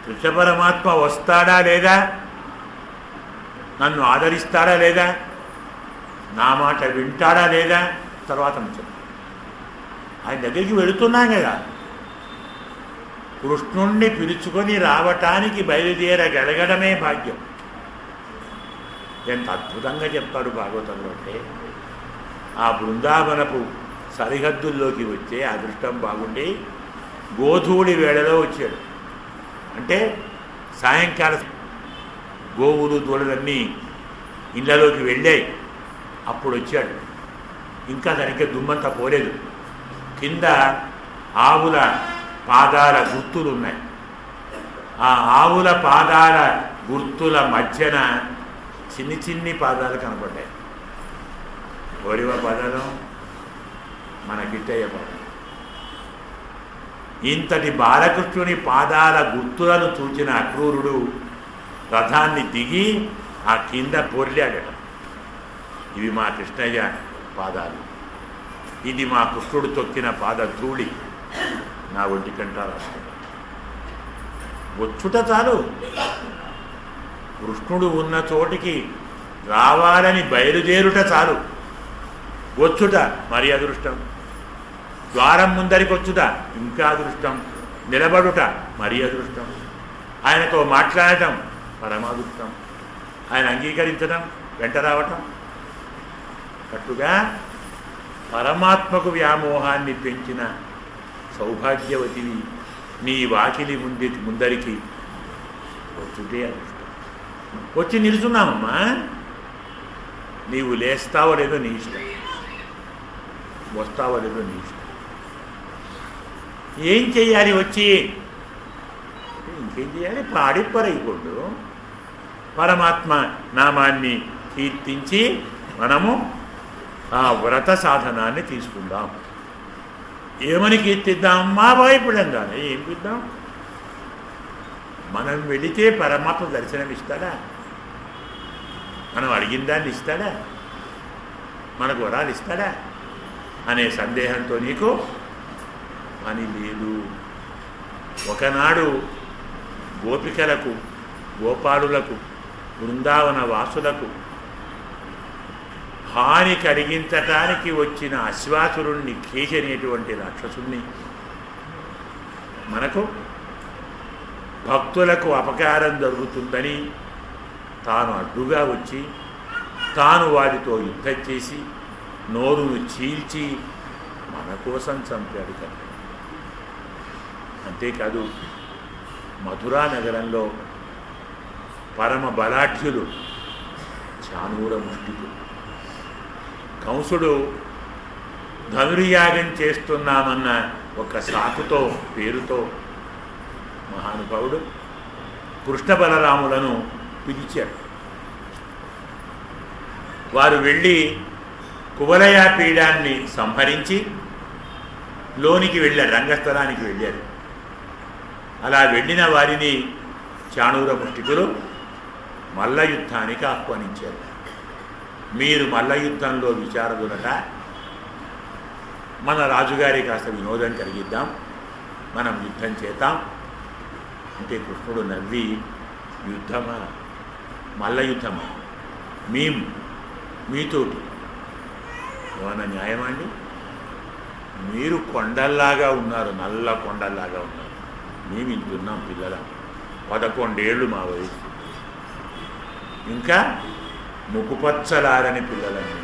కృష్ణ పరమాత్మ వస్తాడా లేదా, నన్ను ఆదరిస్తాడా లేదా, నా మాట వింటాడా లేదా తర్వాత నుంచి ఆయన దగ్గరికి వెళుతున్నాం కదా. కృష్ణుణ్ణి పిలుచుకొని రావటానికి బయలుదేరగలగడమే భాగ్యం. ఎంత అద్భుతంగా చెప్తాడు భాగవతంలో అంటే, ఆ బృందావనపు సరిహద్దుల్లోకి వచ్చే అదృష్టం బాగుండి గోధూళి వేళలో వచ్చాడు. అంటే సాయంకాలం గోవులు దూడలన్నీ ఇళ్లలోకి వెళ్ళాయి. అప్పుడు వచ్చాడు. ఇంకా దానికి దుమ్మంతా పోలేదు. కింద ఆవుల పాదాల గుర్తులు ఉన్నాయి. ఆ ఆవుల పాదాల గుర్తుల మధ్యన చిన్ని చిన్ని పాదాలు కనపడ్డాయి. గౌరవ పాదాలు మన గిట్టయ్య పాదాలు. ఇంతటి బాలకృష్ణుని పాదాల గుర్తులను చూచిన అక్రూరుడు రథాన్ని దిగి ఆ కింద పొర్లాడట. ఇవి మా కృష్ణయ్య పాదాలు, ఇది మా కృష్ణుడు తొక్కిన పాద ధూళి నా ఒంటి కంట రాస్తుంది. వచ్చుట చాలు. కృష్ణుడు ఉన్న చోటికి రావాలని బయలుదేరుట చాలు. వచ్చుట మరి అదృష్టం. ద్వారం ముందరికి వచ్చుట ఇంకా అదృష్టం. నిలబడుట మరి అదృష్టం. ఆయనతో మాట్లాడటం పరమాదృష్టం. ఆయన అంగీకరించడం, వెంట రావటం. అట్టుగా పరమాత్మకు వ్యామోహాన్ని పెంచిన సౌభాగ్యవతివి నీ వాకిలి ముందరికి వచ్చుటే అదృష్టం. వచ్చి నిలుచున్నామమ్మా. నీవు లేస్తావో లేదో నీ ఇష్టం, వస్తావో లేదో నీ ఇష్టం. ఏం చెయ్యాలి వచ్చి? ఇంకేం చేయాలి? పాడిప్పరైకొండు పరమాత్మ నామాన్ని కీర్తించి మనము ఆ వ్రత సాధనాన్ని తీసుకుందాం. ఏమని కీర్తిద్దాం? మా భయపడంగానే ఏం పిద్దాం? మనం వెళితే పరమాత్మ దర్శనం ఇస్తాడా? మనం అడిగిన దాన్ని ఇస్తాడా? మనకు వరాలు ఇస్తాడా అనే సందేహంతో నీకు పని లేదు. ఒకనాడు గోపికలకు, గోపాలులకు, బృందావన వాసులకు హాని కలిగించటానికి వచ్చిన అశ్వాసురుణ్ణి, కేశనేటువంటి రాక్షసుణ్ణి, మనకు భక్తులకు అపకారం జరుగుతుందని తాను అడ్డుగా వచ్చి తాను వారితో యుద్ధం చేసి నోరును చీల్చి మన కోసం చంపాడు కదా. అంతేకాదు మధురా నగరంలో పరమ బలాఢ్యులు చానూర ముష్టికులు. కంసుడు ధనుర్యాగం చేస్తున్నామన్న ఒక సాకుతో, పేరుతో మహానుభావుడు కృష్ణ బలరాములను పిలిచాడు. వారు వెళ్ళి కువలయ పీఠాన్ని సంహరించి లోనికి వెళ్ళారు, రంగస్థలానికి వెళ్ళారు. అలా వెళ్ళిన వారిని చాణూర ముష్టికులు మల్ల యుద్ధానికి ఆహ్వానించారు. మీరు మల్ల యుద్ధంలో విచారదులట, మన రాజుగారి కాస్త వినోదం కలిగిద్దాం, మనం యుద్ధం చేద్దాం అంటే కృష్ణుడు నవ్వి, యుద్ధమా, మల్ల యుద్ధమా, మీతోటి ఏమన్నా న్యాయమా అండి? మీరు కొండల్లాగా ఉన్నారు, నల్ల కొండల్లాగా ఉన్నారు, మేము ఇంటున్నాం పిల్లల, 11 ఏళ్ళు మా వయసు, ఇంకా ముకుపచ్చలారని పిల్లలని.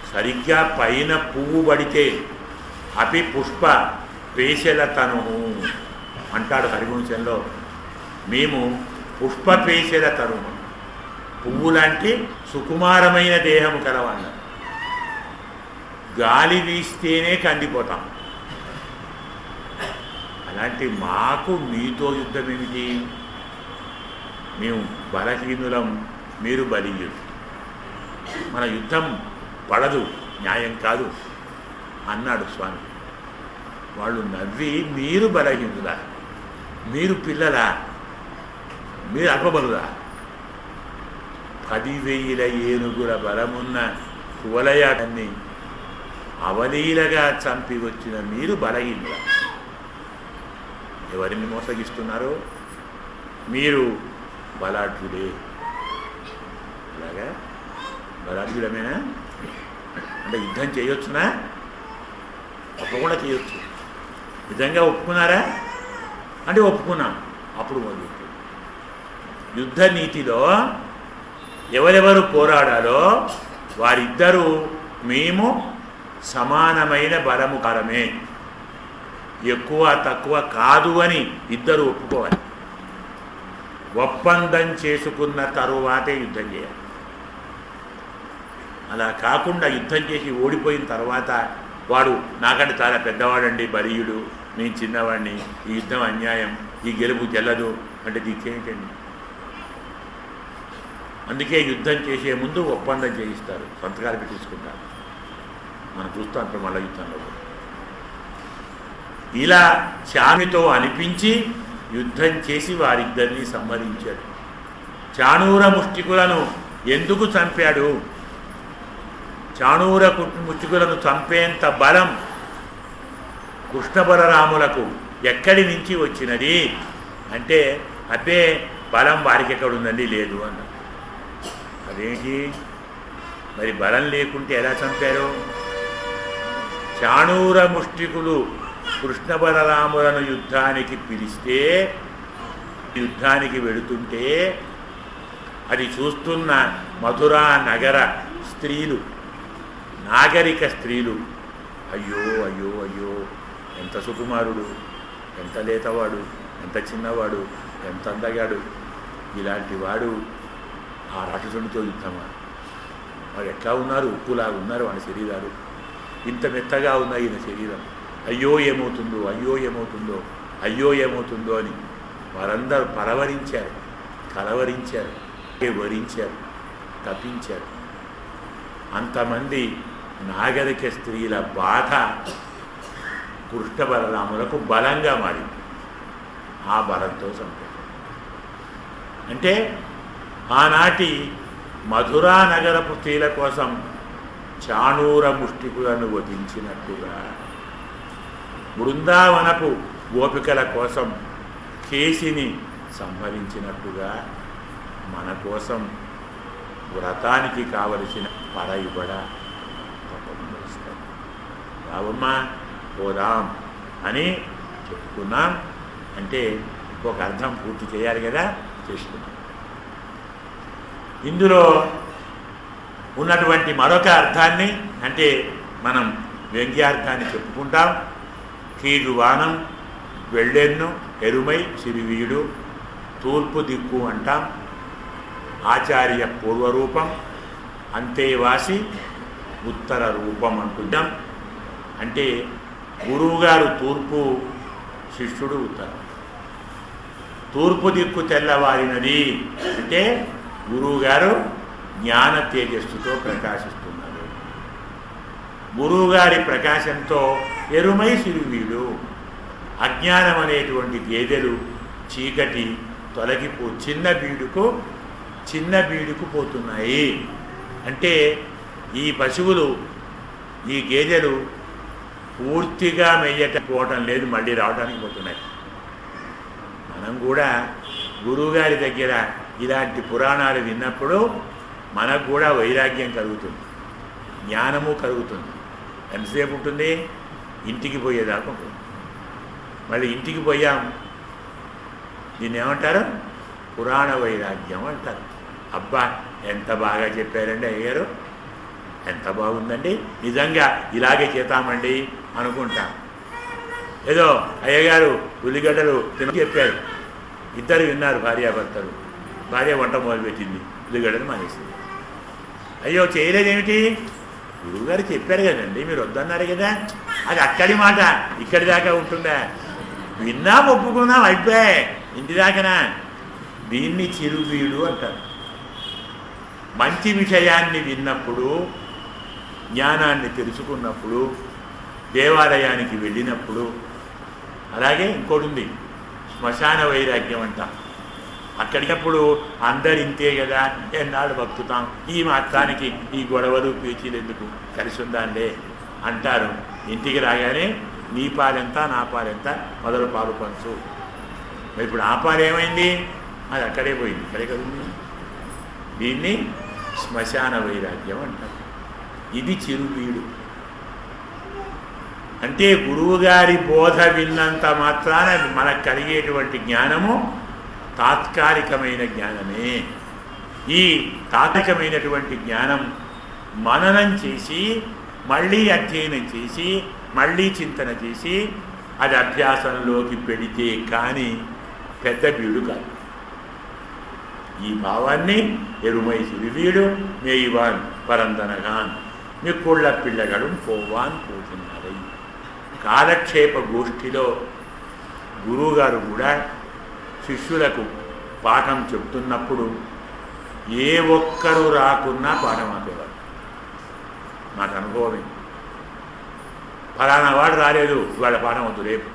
సరిగ్గా పైన పువ్వు పడితే అపి పుష్ప పేశల తను అంటాడు హరివంశంలో. మేము పుష్ప పేశల తరుణం, పువ్వు లాంటి సుకుమారమైన దేహము కలవాళ్ళం. గాలి వీస్తేనే కందిపోతాం. అలాంటి మాకు మీతో యుద్ధం ఏమిటి? మేము బలహీనులం, మీరు బలీయులు, మన యుద్ధం పడదు, న్యాయం కాదు అన్నాడు స్వామి. వాళ్ళు నవ్వి, మీరు బలహీనులా, మీరు పిల్లలా, మీరు అల్పబలులా, 10,000 ఏనుగుల బలమున్న కువలయాన్ని అవలీలగా చంపి వచ్చిన మీరు బలహీనులా. ఎవరిని మోసగిస్తున్నారో? మీరు బలాఢ్యుడే. అలాగా బలాఢ్యుడమేనా? అంటే యుద్ధం చేయొచ్చునా? తప్పకుండా చేయొచ్చు. నిజంగా ఒప్పుకున్నారా అంటే ఒప్పుకున్నాం. అప్పుడు మొదలు యుద్ధ నీతిలో ఎవరెవరు పోరాడాలో వారిద్దరూ మేము సమానమైన బలము కారమే, ఎక్కువ తక్కువ కాదు అని ఇద్దరు ఒప్పుకోవాలి. ఒప్పందం చేసుకున్న తరువాతే యుద్ధం చేయాలి. అలా కాకుండా యుద్ధం చేసి ఓడిపోయిన తర్వాత వాడు నాకంటే చాలా పెద్దవాడండి, బలీయుడు, నేను చిన్నవాడిని, ఈ యుద్ధం అన్యాయం, ఈ గెలుపు చెల్లదు అంటే దీకేంటండి? అందుకే యుద్ధం చేసే ముందు ఒప్పందం చేయిస్తారు, సంతకాలు పెట్టించుకుంటారు. మనం చూస్తాం ఇప్పుడు మళ్ళీ యుద్ధంలో. ఇలా చాణుతో అనిపించి యుద్ధం చేసి వారిద్దరినీ సంహరించాడు. చాణూర ముష్టికులను ఎందుకు చంపాడు? చాణూర ముష్టికులను చంపేంత బలం కృష్ణ బలరాములకు ఎక్కడి నుంచి వచ్చినది అంటే, అదే బలం వారికి ఎక్కడుందండి, లేదు అన్న. అదేంటి మరి? బలం లేకుంటే ఎలా చంపారు? చాణూర ముష్టికులు కృష్ణ బలరాములను యుద్ధానికి పిలిస్తే, యుద్ధానికి వెళుతుంటే అది చూస్తున్న మధురా నగర స్త్రీలు, నాగరిక స్త్రీలు, అయ్యో అయ్యో అయ్యో, ఎంత సుకుమారుడు, ఎంత లేతవాడు, ఎంత చిన్నవాడు, ఎంత అందగాడు, ఇలాంటి వాడు ఆ రాక్షసునితో యుద్ధమా? వాడు ఎట్లా ఉన్నారు? ఉప్పులాగా ఉన్నారు వాడి శరీరాలు, ఇంత మెత్తగా ఉన్నాయి ఈయన శరీరం. అయ్యో ఏమవుతుందో, అయ్యో ఏమవుతుందో, అయ్యో ఏమవుతుందో అని వారందరూ పరవరించారు, కలవరించారు, వరించారు, తప్పించారు. అంతమంది నాగరిక స్త్రీల బాధ కృష్ణ బలరాములకు బలంగా మారింది. ఆ బలంతో చంపారు. అంటే ఆనాటి మధురా నగరపు స్త్రీల కోసం చాణూర ముష్టికులను వధించినట్టుగా, బృందావనపు గోపికల కోసం కేసిని సంహరించినట్టుగా మన కోసం వ్రతానికి కావలసిన పరయుబడ తప్పకుండా ఇస్తాం. రావమ్మా పోదాం అని చెప్పుకున్నాం. అంటే ఒక అర్థం పూర్తి చేయాలి కదా, చేసుకున్నాం. ఇందులో ఉన్నటువంటి మరొక అర్థాన్ని, అంటే మనం వ్యంగ్యార్థాన్ని చెప్పుకుంటాం. కీడువానం, వెళ్ళెన్ను, ఎరుమై, సిరివీడు, తూర్పు దిక్కు అంటాం. ఆచార్య పూర్వరూపం, అంతేవాసి ఉత్తర రూపం అంటున్నాం. అంటే గురువుగారు తూర్పు, శిష్యుడు ఉత్తరం. తూర్పు దిక్కు తెల్లవారినది అంటే గురువుగారు జ్ఞాన తేజస్సుతో ప్రకాశిస్తున్నారు. గురువుగారి ప్రకాశంతో ఎరుమై సిరివీడు, అజ్ఞానం అనేటువంటి గేదెలు చీకటి తొలగిపో చిన్న బీడుకు పోతున్నాయి. అంటే ఈ పశువులు, ఈ గేదెలు పూర్తిగా మెయ్యకపోవటం లేదు, మళ్ళీ రావడానికి పోతున్నాయి. మనం కూడా గురువుగారి దగ్గర ఇలాంటి పురాణాలు విన్నప్పుడు మనకు కూడా వైరాగ్యం కలుగుతుంది, జ్ఞానము కలుగుతుంది. ఎంతసేపు ఉంటుంది? ఇంటికి పోయేదాకా ఉంటుంది. మళ్ళీ ఇంటికి పోయాం, దీన్ని ఏమంటారు? పురాణ వైరాగ్యం అంటారు. అబ్బా ఎంత బాగా చెప్పారండి అయ్యారు, ఎంత బాగుందండి, నిజంగా ఇలాగే చేతామండి అనుకుంటాం. ఏదో అయ్యగారు ఉల్లిగడ్డలు తిని చెప్పారు, ఇద్దరు విన్నారు భార్యాభర్తలు. భార్య వంట మొదలుపెట్టింది, ఉల్లిగడ్డలు మానేసింది. అయ్యో చేయలేదేమిటి? గురువుగారు చెప్పారు కదండి, మీరు వద్దన్నారు కదా, అది అక్కడి మాట ఇక్కడి దాకా ఉంటుందా? విన్నాం, ఒప్పుకున్నాం, అయిపోయాయి, ఇంటి దాకానా? దీన్ని చిరువీడు అంటారు. మంచి విషయాన్ని విన్నప్పుడు, జ్ఞానాన్ని తెలుసుకున్నప్పుడు, దేవాలయానికి వెళ్ళినప్పుడు, అలాగే ఇంకోటి ఉంది శ్మశాన వైరాగ్యం అంట. అక్కడికప్పుడు అందరు ఇంతే కదా, ఎన్నాళ్ళు బతుకుతాం, ఈ మాత్రానికి ఈ గొడవలు పీచీలు ఎందుకు, కలిసి ఉందాంలే అంటారు. ఇంటికి రాగానే నీ పాలెంత నా పాలెంత, మొదలు పాలు పంచు. మరి ఇప్పుడు ఆ పాలు ఏమైంది? అది అక్కడే పోయింది, ఇక్కడే కదుంది. దీన్ని శ్మశాన వైరాగ్యం అంటారు. ఇది చిరువీడు. అంటే గురువుగారి బోధ విన్నంత మాత్రాన మనకు కలిగేటువంటి జ్ఞానము తాత్కాలికమైన జ్ఞానమే. ఈ తాత్కాలికమైనటువంటి జ్ఞానం మననం చేసి, మళ్ళీ అధ్యయనం చేసి, మళ్ళీ చింతన చేసి, అది అభ్యాసంలోకి పెడితే కానీ పెద్ద బీడు కాదు. ఈ భావాన్ని ఎరుమై సిరివీడు మేయివాన్ పరందనగాన్ మిక్కుళ్ళ పిల్లగడు పోవాన్ పోతున్నారు. కాలక్షేప గోష్ఠిలో గురువుగారు కూడా శిష్యులకు పాఠం చెప్తున్నప్పుడు ఏ ఒక్కరు రాకున్నా పాఠం ఆపేవారు. నాకు అనుభవమే. ఫలానా వాడు రాలేదు, ఇవాళ పాఠం వద్దు, రేపు.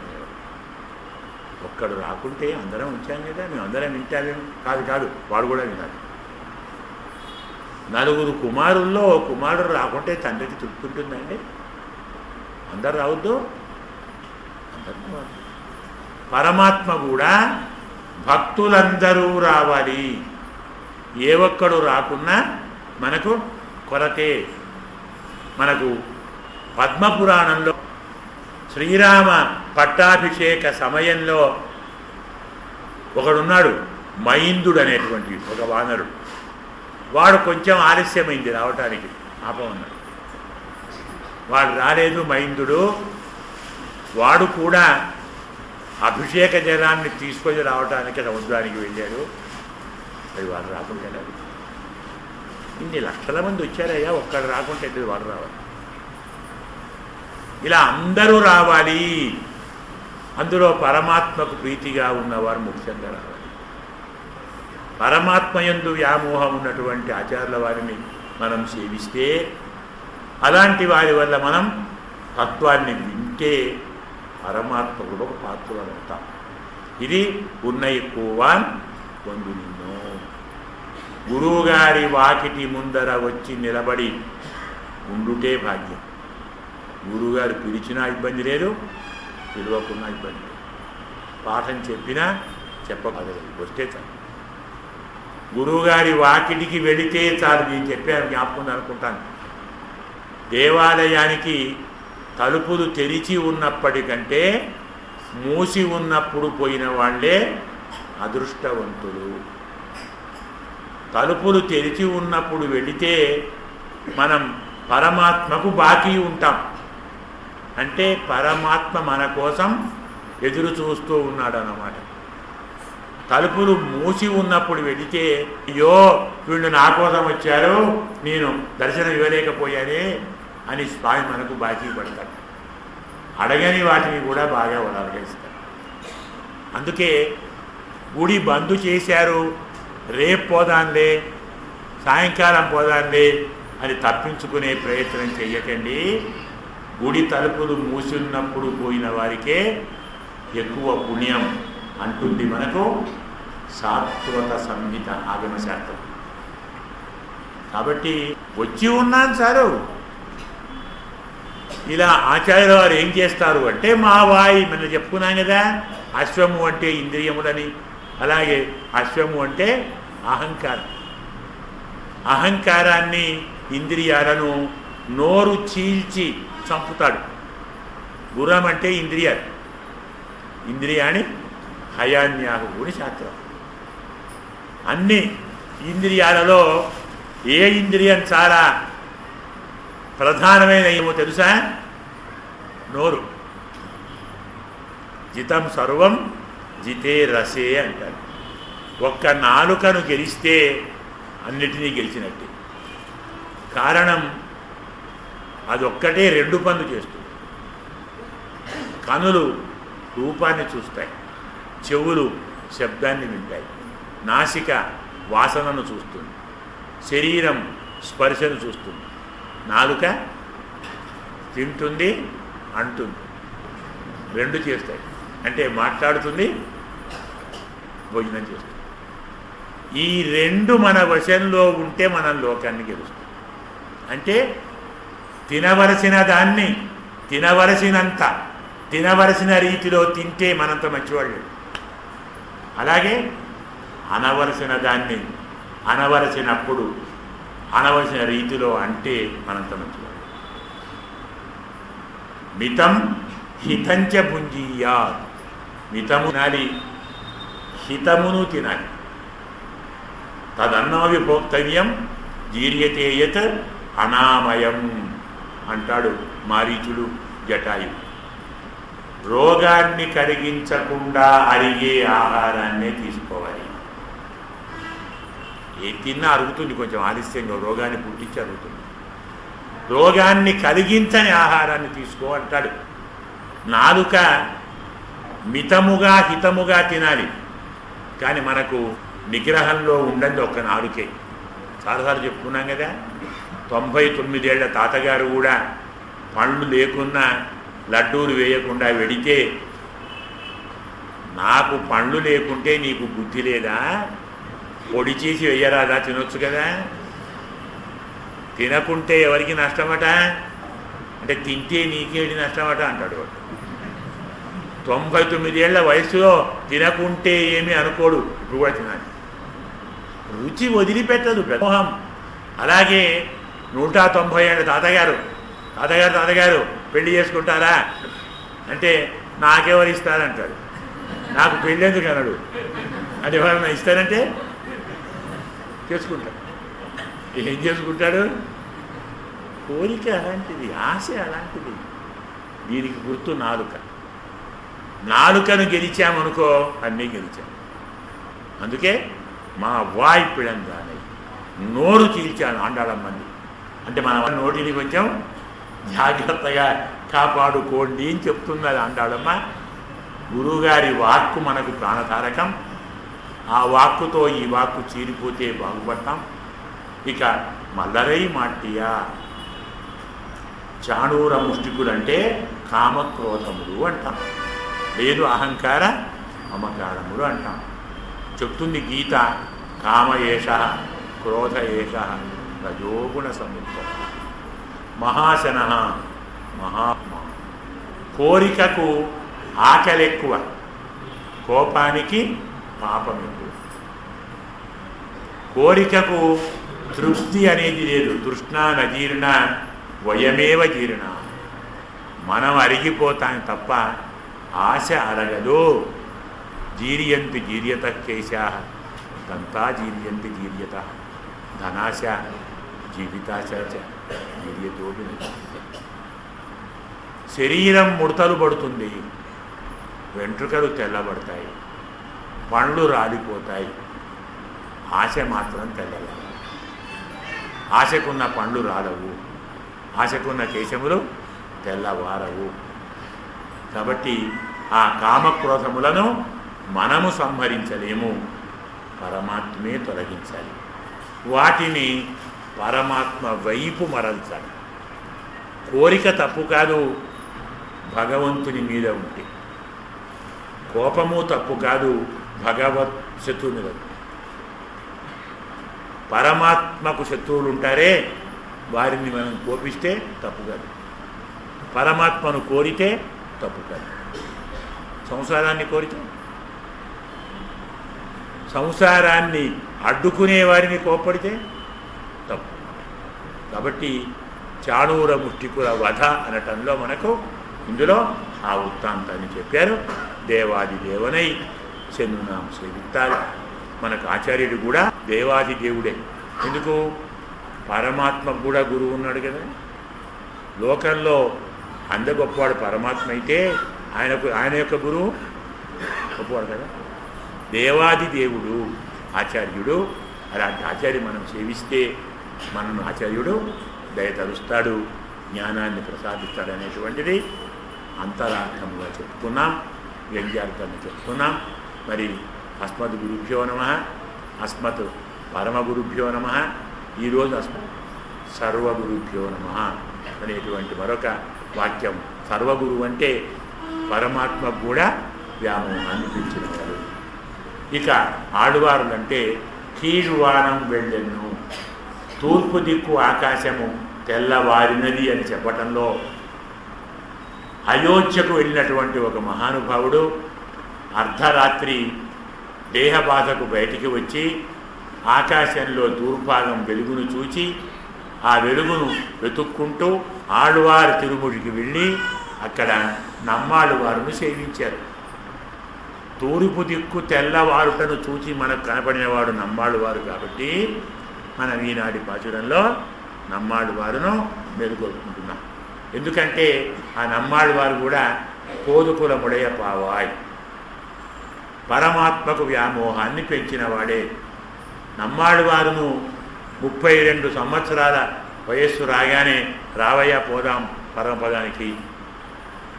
ఒక్కడు రాకుంటే అందరం ఉంచాం కదా, మేము అందరం వింటామేమో. కాదు, వాడు కూడా వినాలి. నలుగురు కుమారుల్లో కుమారుడు రాకుంటే తండ్రికి తృప్తుంటుందండి. అందరు రావద్దు, అందరూ రావద్దు. పరమాత్మ కూడా భక్తులందరూ రావాలి. ఏ ఒక్కడు రాకున్నా మనకు కొరతే. మనకు పద్మపురాణంలో శ్రీరామ పట్టాభిషేక సమయంలో ఒకడున్నాడు, మైందుడు అనేటువంటి ఒక వానరుడు. వాడు కొంచెం ఆలస్యమైంది రావటానికి, ఆపమన్నాడు. వాడు రాలేదు మైందుడు. వాడు కూడా అభిషేక జలాన్ని తీసుకొని రావటానికి సముద్రానికి వెళ్ళాడు. అది వాడు రాకుంటే ఇన్ని లక్షల మంది వచ్చారయ్యా, ఒక్కడు రాకుంటే వాడు రావాలి. ఇలా అందరూ రావాలి. అందులో పరమాత్మకు ప్రీతిగా ఉన్నవారు ముఖ్యంగా రావాలి. పరమాత్మయందు వ్యామోహం ఉన్నటువంటి ఆచార్యుల వారిని మనం సేవిస్తే, అలాంటి వారి వల్ల మనం తత్వాన్ని వింటే పరమాత్మ కూడా ఒక పాత్రలు అవుతాం. ఇది ఉన్న ఎక్కువాన్ పొందు నిన్ను. గురువుగారి వాకిటి ముందర వచ్చి నిలబడి ఉండుటే భాగ్యం. గురువుగారు పిలిచినా ఇబ్బంది లేదు, పిలవకున్నా ఇబ్బంది లేదు. పాఠం చెప్పినా చెప్పకూడదు, వస్తే చాలు. గురువుగారి వాకిటికి వెళితే చాలు. నేను చెప్పాను, జ్ఞాపకం అనుకుంటాను. దేవాలయానికి తలుపులు తెరిచి ఉన్నప్పటికంటే మూసి ఉన్నప్పుడు పోయిన వాళ్ళే అదృష్టవంతులు. తలుపులు తెరిచి ఉన్నప్పుడు వెళితే మనం పరమాత్మకు బాకీ ఉంటాం. అంటే పరమాత్మ మన కోసం ఎదురు చూస్తూ ఉన్నాడు అన్నమాట. తలుపులు మూసి ఉన్నప్పుడు వెళితే, అయ్యో వీళ్ళు నా కోసం వచ్చారు, నేను దర్శనం ఇవ్వలేకపోయానే అని స్వామి మనకు బాకీ పడతాడు. అడగని వాటిని కూడా బాగా వదలగేస్తాడు. అందుకే గుడి బంద్ చేశారు, రేపు పోదాంలే, సాయంకాలం పోదాంలే అని తప్పించుకునే ప్రయత్నం చెయ్యకండి. గుడి తలుపులు మూసిన్నప్పుడు పోయిన వారికే ఎక్కువ పుణ్యం అంటుంది మనకు శాశ్వత సంహిత ఆగమశాస్త్రం. కాబట్టి వచ్చి ఉన్నాను సారు. ఇలా ఆచార్యుల వారు ఏం చేస్తారు అంటే, మా వాయి మనం చెప్పుకున్నాం కదా, అశ్వము అంటే ఇంద్రియములని, అలాగే అశ్వము అంటే అహంకారం. అహంకారాన్ని, ఇంద్రియాలను నోరు చీల్చి చంపుతాడు. గుర్రం అంటే ఇంద్రియాలు, ఇంద్రియాన్ని హయాన్యాహుని శాస్త్రం. అన్ని ఇంద్రియాలలో ఏ ఇంద్రియం చాలా ప్రధానమైన ఏమో తెలుసా? నోరు. జితం సర్వం జితే రసే అంటారు. ఒక్క నాలుకను గెలిస్తే అన్నిటినీ గెలిచినట్టే. కారణం అదొక్కటే 2 పనులు చేస్తుంది. కనులు రూపాన్ని చూస్తాయి, చెవులు శబ్దాన్ని వింటాయి, నాసిక వాసనను చూస్తుంది, శరీరం స్పర్శను చూస్తుంది, నాలుక తింటుంది, అంటుంది, 2 చేస్తాయి. అంటే మాట్లాడుతుంది, భోజనం చేస్తుంది. ఈ 2 మన వశంలో ఉంటే మనం లోకాన్ని గెలుస్తాం. అంటే తినవలసిన దాన్ని తినవలసినంత తినవలసిన రీతిలో తింటే మనంత మంచివాళ్ళు. అలాగే అనవలసిన దాన్ని అనవలసినప్పుడు అనవలసిన రీతిలో అంటే మనంత మంచివాళ్ళు. మితం హితంచ భుంజీయాత్. మితము తినాలి, హితమును తినాలి. తదన్నో విభోక్తవ్యం జీర్యతే యత్ అనామయం అంటాడు మారీచుడు జటాయు. రోగాన్ని కలిగించకుండా అరిగే ఆహారాన్నే తీసుకోవాలి. ఏ తిన్నా అరుగుతుంది, కొంచెం ఆలస్యంగా రోగాన్ని పుట్టించి అరుగుతుంది. రోగాన్ని కలిగించని ఆహారాన్ని తీసుకో అంటాడు. నాలుక మితముగా హితముగా తినాలి. కానీ మనకు నిగ్రహంలో ఉండదు ఒక్క నాలుకే. చాలాసార్లు చెప్పుకున్నాం కదా, 99 ఏళ్ల తాతగారు కూడా పండ్లు లేకున్నా లడ్డూలు వేయకుండా వెడితే, నాకు పండ్లు లేకుంటే నీకు బుద్ధి లేదా, పొడి చేసి వెయ్యరాదా, తినొచ్చు కదా, తినకుంటే ఎవరికి నష్టమట, అంటే తింటే నీకేంటి నష్టమట అంటాడు వాడు. 99 ఏళ్ల వయసులో తినకుంటే ఏమీ అనుకోడు, ఇప్పుడు కూడా తినాలి. రుచి వదిలిపెట్టదు మోహం. అలాగే 190 ఏళ్ళ తాతగారు పెళ్లి చేసుకుంటారా అంటే నాకెవరు ఇస్తారంటాడు. నాకు పెళ్ళి ఎందుకు అన్నాడు అంటే ఎవరన్నా ఇస్తారంటే చేసుకుంటాడు. ఏం చేసుకుంటాడు? కోరిక అలాంటిది, ఆశ అలాంటిది. దీనికి గుర్తు నాలుక. నాలుకను గెలిచామనుకో అన్నీ గెలిచాం. అందుకే మా వాయిపిడందానై నోరు చీల్చాను ఆండాళమ్మంది. అంటే మన నోటిని కొంచెం జాగ్రత్తగా కాపాడుకోండి అని చెప్తున్నది ఆండాళమ్మ. గురువుగారి వాక్కు మనకు ప్రాణతారకం. ఆ వాక్కుతో ఈ వాక్కు చీరిపోతే బాగుపడతాం. ఇక మల్లరై మాట్టియా చాణూర ముష్టికులంటే కామక్రోధములు అంటాం, లేదు అహంకార మమకారములు అంటాం. చెప్తుంది గీత, కామ ఏష క్రోధ ఏష రజోగుణ సముద్ర మహాశన మహాత్మా. కోరికకు ఆకలి ఎక్కువ, కోపానికి పాపం ఎక్కువ. కోరికకు తృప్తి అనేది లేదు. తృష్ణ నజీర్ణ వయమేవ జీర్ణ. మనం అరిగిపోతాం తప్ప ఆశ అరగదు. జీర్యంతి జీర్యత కేశా దంతా జీర్యంతి జీర్యత. ధనాశ జీవితాశ జీర్యతో. శరీరం ముడతలు పడుతుంది, వెంట్రుకలు తెల్లబడతాయి, పండ్లు రాలిపోతాయి, ఆశ మాత్రం తెల్లగా. ఆశకున్న పండ్లు రాలవు, ఆశకున్న కేశములు తెల్లవారవు. కాబట్టి ఆ కామక్రోధములను మనము సంహరించలేము, పరమాత్మే తొలగించాలి. వాటిని పరమాత్మ వైపు మరల్చాలి. కోరిక తప్పు కాదు భగవంతుని మీద ఉంటే, కోపము తప్పు కాదు భగవత్ శత్రువు మీద. పరమాత్మకు శత్రువులు ఉంటారే, వారిని మనం కోపిస్తే తప్పు కాదు, పరమాత్మను కోరితే తప్పు కాదు. సంసారాన్ని కోరితే, సంసారాన్ని అడ్డుకునే వారిని కోప్పడితే తప్పు. కాబట్టి చాణూర ముష్టికుల వధ అనటంలో మనకు ఇందులో ఆ వృత్తాంతాన్ని చెప్పారు. దేవాది దేవనై చెన్నునాం సేవిత్తారు. మనకు ఆచార్యుడు కూడా దేవాది దేవుడే. ఎందుకు? పరమాత్మకు కూడా గురువు ఉన్నాడు కదా. లోకంలో అంద గొప్పవాడు పరమాత్మ అయితే ఆయన యొక్క గురువు గొప్పవాడు కదా. దేవాది దేవుడు ఆచార్యుడు. అలాంటి ఆచార్య మనం సేవిస్తే మనను ఆచార్యుడు దయతరుస్తాడు. జ్ఞానాన్ని ప్రసాదిస్తాడనేటువంటిది అంతరార్థముగా చెప్పుకున్నాం, వ్యంగ్యార్థాన్ని చెప్పుకున్నాం. మరి అస్మద్ గురుభ్యో నమః, అస్మత్ పరమగురుభ్యో నమః, ఈరోజు అస్మత్ సర్వగురుభ్యో నమః అనేటువంటి మరొక వాక్యం. సర్వగురు అంటే పరమాత్మకు కూడా వ్యామోహాన్ని పెంచినవారు. ఇక ఆడువారులంటే కీడువానం వెళ్ళెను, తూర్పు దిక్కు ఆకాశము తెల్లవారినది అని చెప్పటంలో అయోధ్యకు వెళ్ళినటువంటి ఒక మహానుభావుడు అర్ధరాత్రి దేహబాధకు బయటికి వచ్చి ఆకాశంలో దూర్భాగం వెలుగును చూచి ఆ వెలుగును వెతుక్కుంటూ ఆళ్వారు తిరుముడికి వెళ్ళి అక్కడ నమ్మాళ్ళవారును సేవించారు. తూర్పు దిక్కు తెల్లవారుటను చూచి మనకు కనపడినవాడు నమ్మాళ్ళవారు కాబట్టి మనం ఈనాటి పాచురంలో నమ్మాళ్ళవారును మేలుకొల్పుకుంటున్నాం. ఎందుకంటే ఆ నమ్మాళ్ళవారు కూడా కోదుకులముడయ పావాయ్, పరమాత్మకు వ్యామోహాన్ని పెంచినవాడే. నమ్మాళ్ళవారును 32 సంవత్సరాల వయస్సు రాగానే రావయ్య పోదాం పరమపదానికి,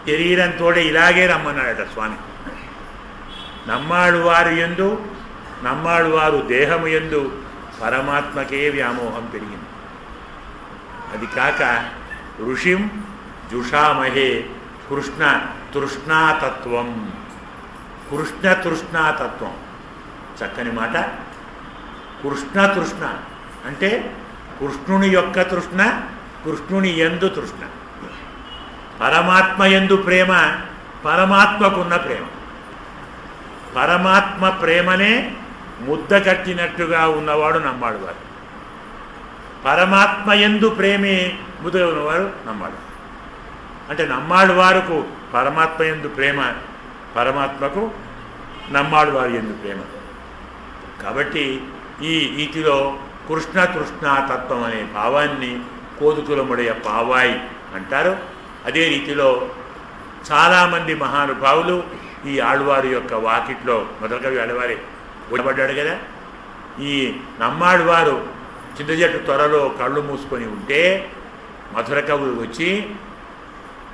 శరీరంతో ఇలాగే రమ్మన్నాడట స్వామి. నమ్మాళ్ళవారు యందు, నమ్మాళ్ళవారు దేహము యందు పరమాత్మకే వ్యామోహం పెరిగింది. అది కాక ఋషిం జుషామహే కృష్ణ తృష్ణాతత్వం, కృష్ణ తృష్ణాతత్వం చక్కని మాట. కృష్ణ తృష్ణ అంటే కృష్ణుని యొక్క తృష్ణ, కృష్ణుని యందు తృష్ణ. పరమాత్మ యందు ప్రేమ, పరమాత్మకున్న ప్రేమ. పరమాత్మ ప్రేమనే ముద్ద కట్టినట్టుగా ఉన్నవాడు నమ్మాడువారు. పరమాత్మ యందు ప్రేమే ముద్ద ఉన్నవాడు నమ్మాడు. అంటే నమ్మాడువారుకు పరమాత్మ యందు ప్రేమ, పరమాత్మకు నమ్మాడువారు యందు ప్రేమ. కాబట్టి ఈ రీతిలో కృష్ణ తృష్ణాతత్వం అనే భావాన్ని కోదుకులముడయ పావాయి అంటారు. అదే రీతిలో చాలామంది మహానుభావులు ఈ ఆళ్వారి యొక్క వాకిట్లో, మొదటి కవి ఆళ్వారే ఓడబడ్డాడు కదా, ఈ నమ్మాళ్వారు చింతజట్టు త్వరలో కళ్ళు మూసుకొని ఉంటే మధుర కవులు వచ్చి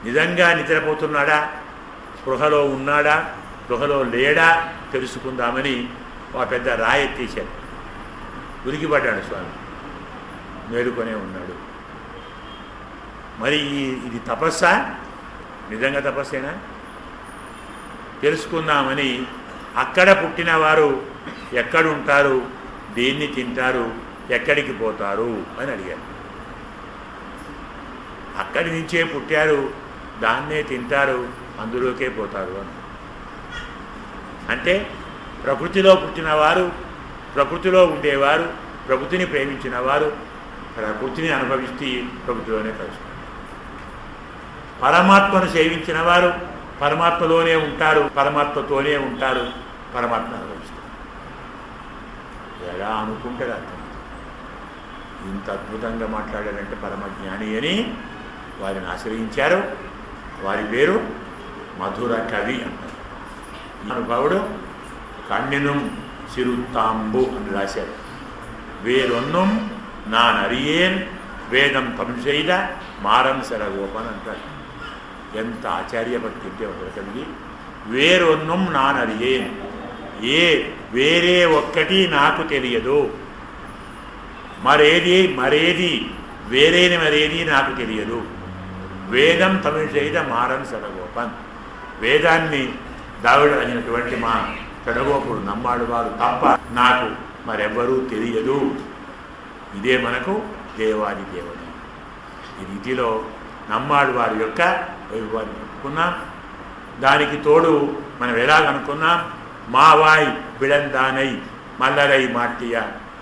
నిజంగా నిద్రపోతున్నాడా, స్పృహలో ఉన్నాడా, స్పృహలో లేడా తెలుసుకుందామని ఆ పెద్ద రాయి ఎత్తేశారు. ఉరికిపడ్డాడు స్వామి, మేలుకొనే ఉన్నాడు. మరి ఇది తపస్సా, నిజంగా తపస్సేనా తెలుసుకుందామని అక్కడ పుట్టిన వారు ఎక్కడుంటారు, దేన్ని తింటారు, ఎక్కడికి పోతారు అని అడిగారు. అక్కడి నుంచే పుట్టారు, దాన్నే తింటారు, అందులోకే పోతారు అని. అంటే ప్రకృతిలో పుట్టినవారు, ప్రకృతిలో ఉండేవారు, ప్రకృతిని ప్రేమించిన వారు ప్రకృతిని అనుభవిస్తూ ప్రకృతిలోనే కలుస్తారు. పరమాత్మను సేవించిన వారు పరమాత్మలోనే ఉంటారు, పరమాత్మతోనే ఉంటారు, పరమాత్మ అనుభవిస్తారు. ఎలా అనుకుంటారు అర్థం. ఇంత అద్భుతంగా మాట్లాడారంటే పరమజ్ఞాని అని వారిని ఆశ్రయించారు. వారి పేరు మధుర కవి అంటారు. అనుభవుడు కన్నినం సిరుత్తాంబు అని రాశారు. వేరొన్నం నా నరియేన్ వేదం తమిళ మారం శరగోపన్ అంటారు. ఎంత ఆచార్యభక్తి అంటే ఒక కవికి. వేరొన్నం నా నరియేన్, వేరే ఒక్కటి నాకు తెలియదు, మరేది వేరేని మరేది నాకు తెలియదు. వేదం తమిళ మారం శరగోపన్, వేదాన్ని దావిడ అయినటువంటి మా పెడగోపుడు నమ్మాడు వారు తప్ప నాకు మరెవ్వరూ తెలియదు. ఇదే మనకు దేవాది దేవుడు. ఈ రీతిలో నమ్మాడు వారి యొక్క వైభవాన్ని చెప్పుకున్నాం. దానికి తోడు మనం ఎలాగనుకున్నాం, మావాయ్ బిడందానై మల్లరై మాట్టియ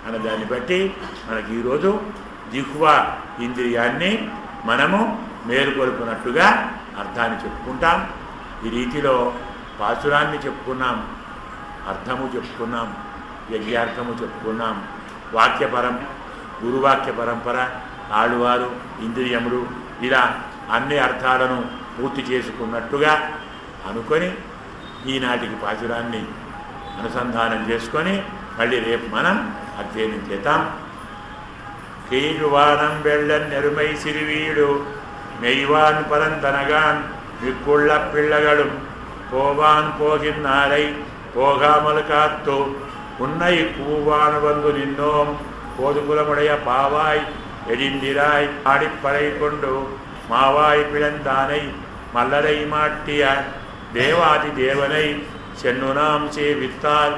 అన్న దాన్ని బట్టి మనకి ఈరోజు జిహ్వా ఇంద్రియాన్ని మనము మేలుకొల్పునట్టుగా అర్థాన్ని చెప్పుకుంటాం. ఈ రీతిలో పాసురాన్ని చెప్పుకున్నాం, అర్థము చెప్పుకున్నాం, యజ్ఞార్థము చెప్పుకున్నాం, గురువాక్య పరంపర, ఆళ్వారు, ఇంద్రియములు, ఇలా అన్ని అర్థాలను పూర్తి చేసుకున్నట్టుగా అనుకొని ఈనాటికి పాసురాన్ని అనుసంధానం చేసుకొని మళ్ళీ రేపు మనం అధ్యయనం చేద్దాం. కీడువానం వెళ్ళన్ నెరుమై సిరివీడు மெய்வான் பரந்தனகான் விக்குள்ள பிள்ளைகளும் போவான் போகின்றாரை போகாமல் காத்தோ உன்னை கூவான் வந்து நின்னோம் போதுகுலமுடைய பாவாய் எரிந்திராய் ஆடிப்படை கொண்டு மாவாய் பிளந்தானை மல்லரை மாட்டிய தேவாதி தேவனை சென்னுனாம் சேவித்தால்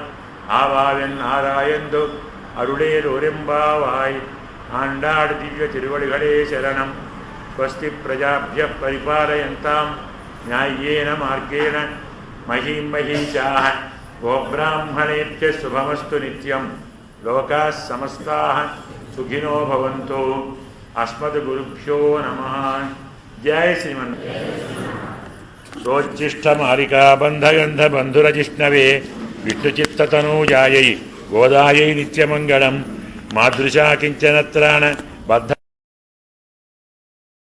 ஆவாவென் ஆராயந்து அருளேலோரெம்பாவாய் ஆண்டாடு திவ்ய திருவடிகளே சரணம் ஸ்வஸ்தி பிரஜாபிய பரிபாலயந்தாம் ஞாயேன மார்கேண மஹீம் மஹீஷாः கோப்ராஹ்மணேभ्यः சுபமஸ்து நித்யம் லோகாः సమస్తాः సుఖినో భవంతు అస్మద్గురుభ్యో నమః జయ శ్రీమన్ సోచ్చిష్టమాలికా బంధగంధ బంధురజిష్ణవే విష్ణుచిత్తతనూజాయై గోదాయై నిత్యమంగళం మాదృశా కించనత్రాణ బద్ధ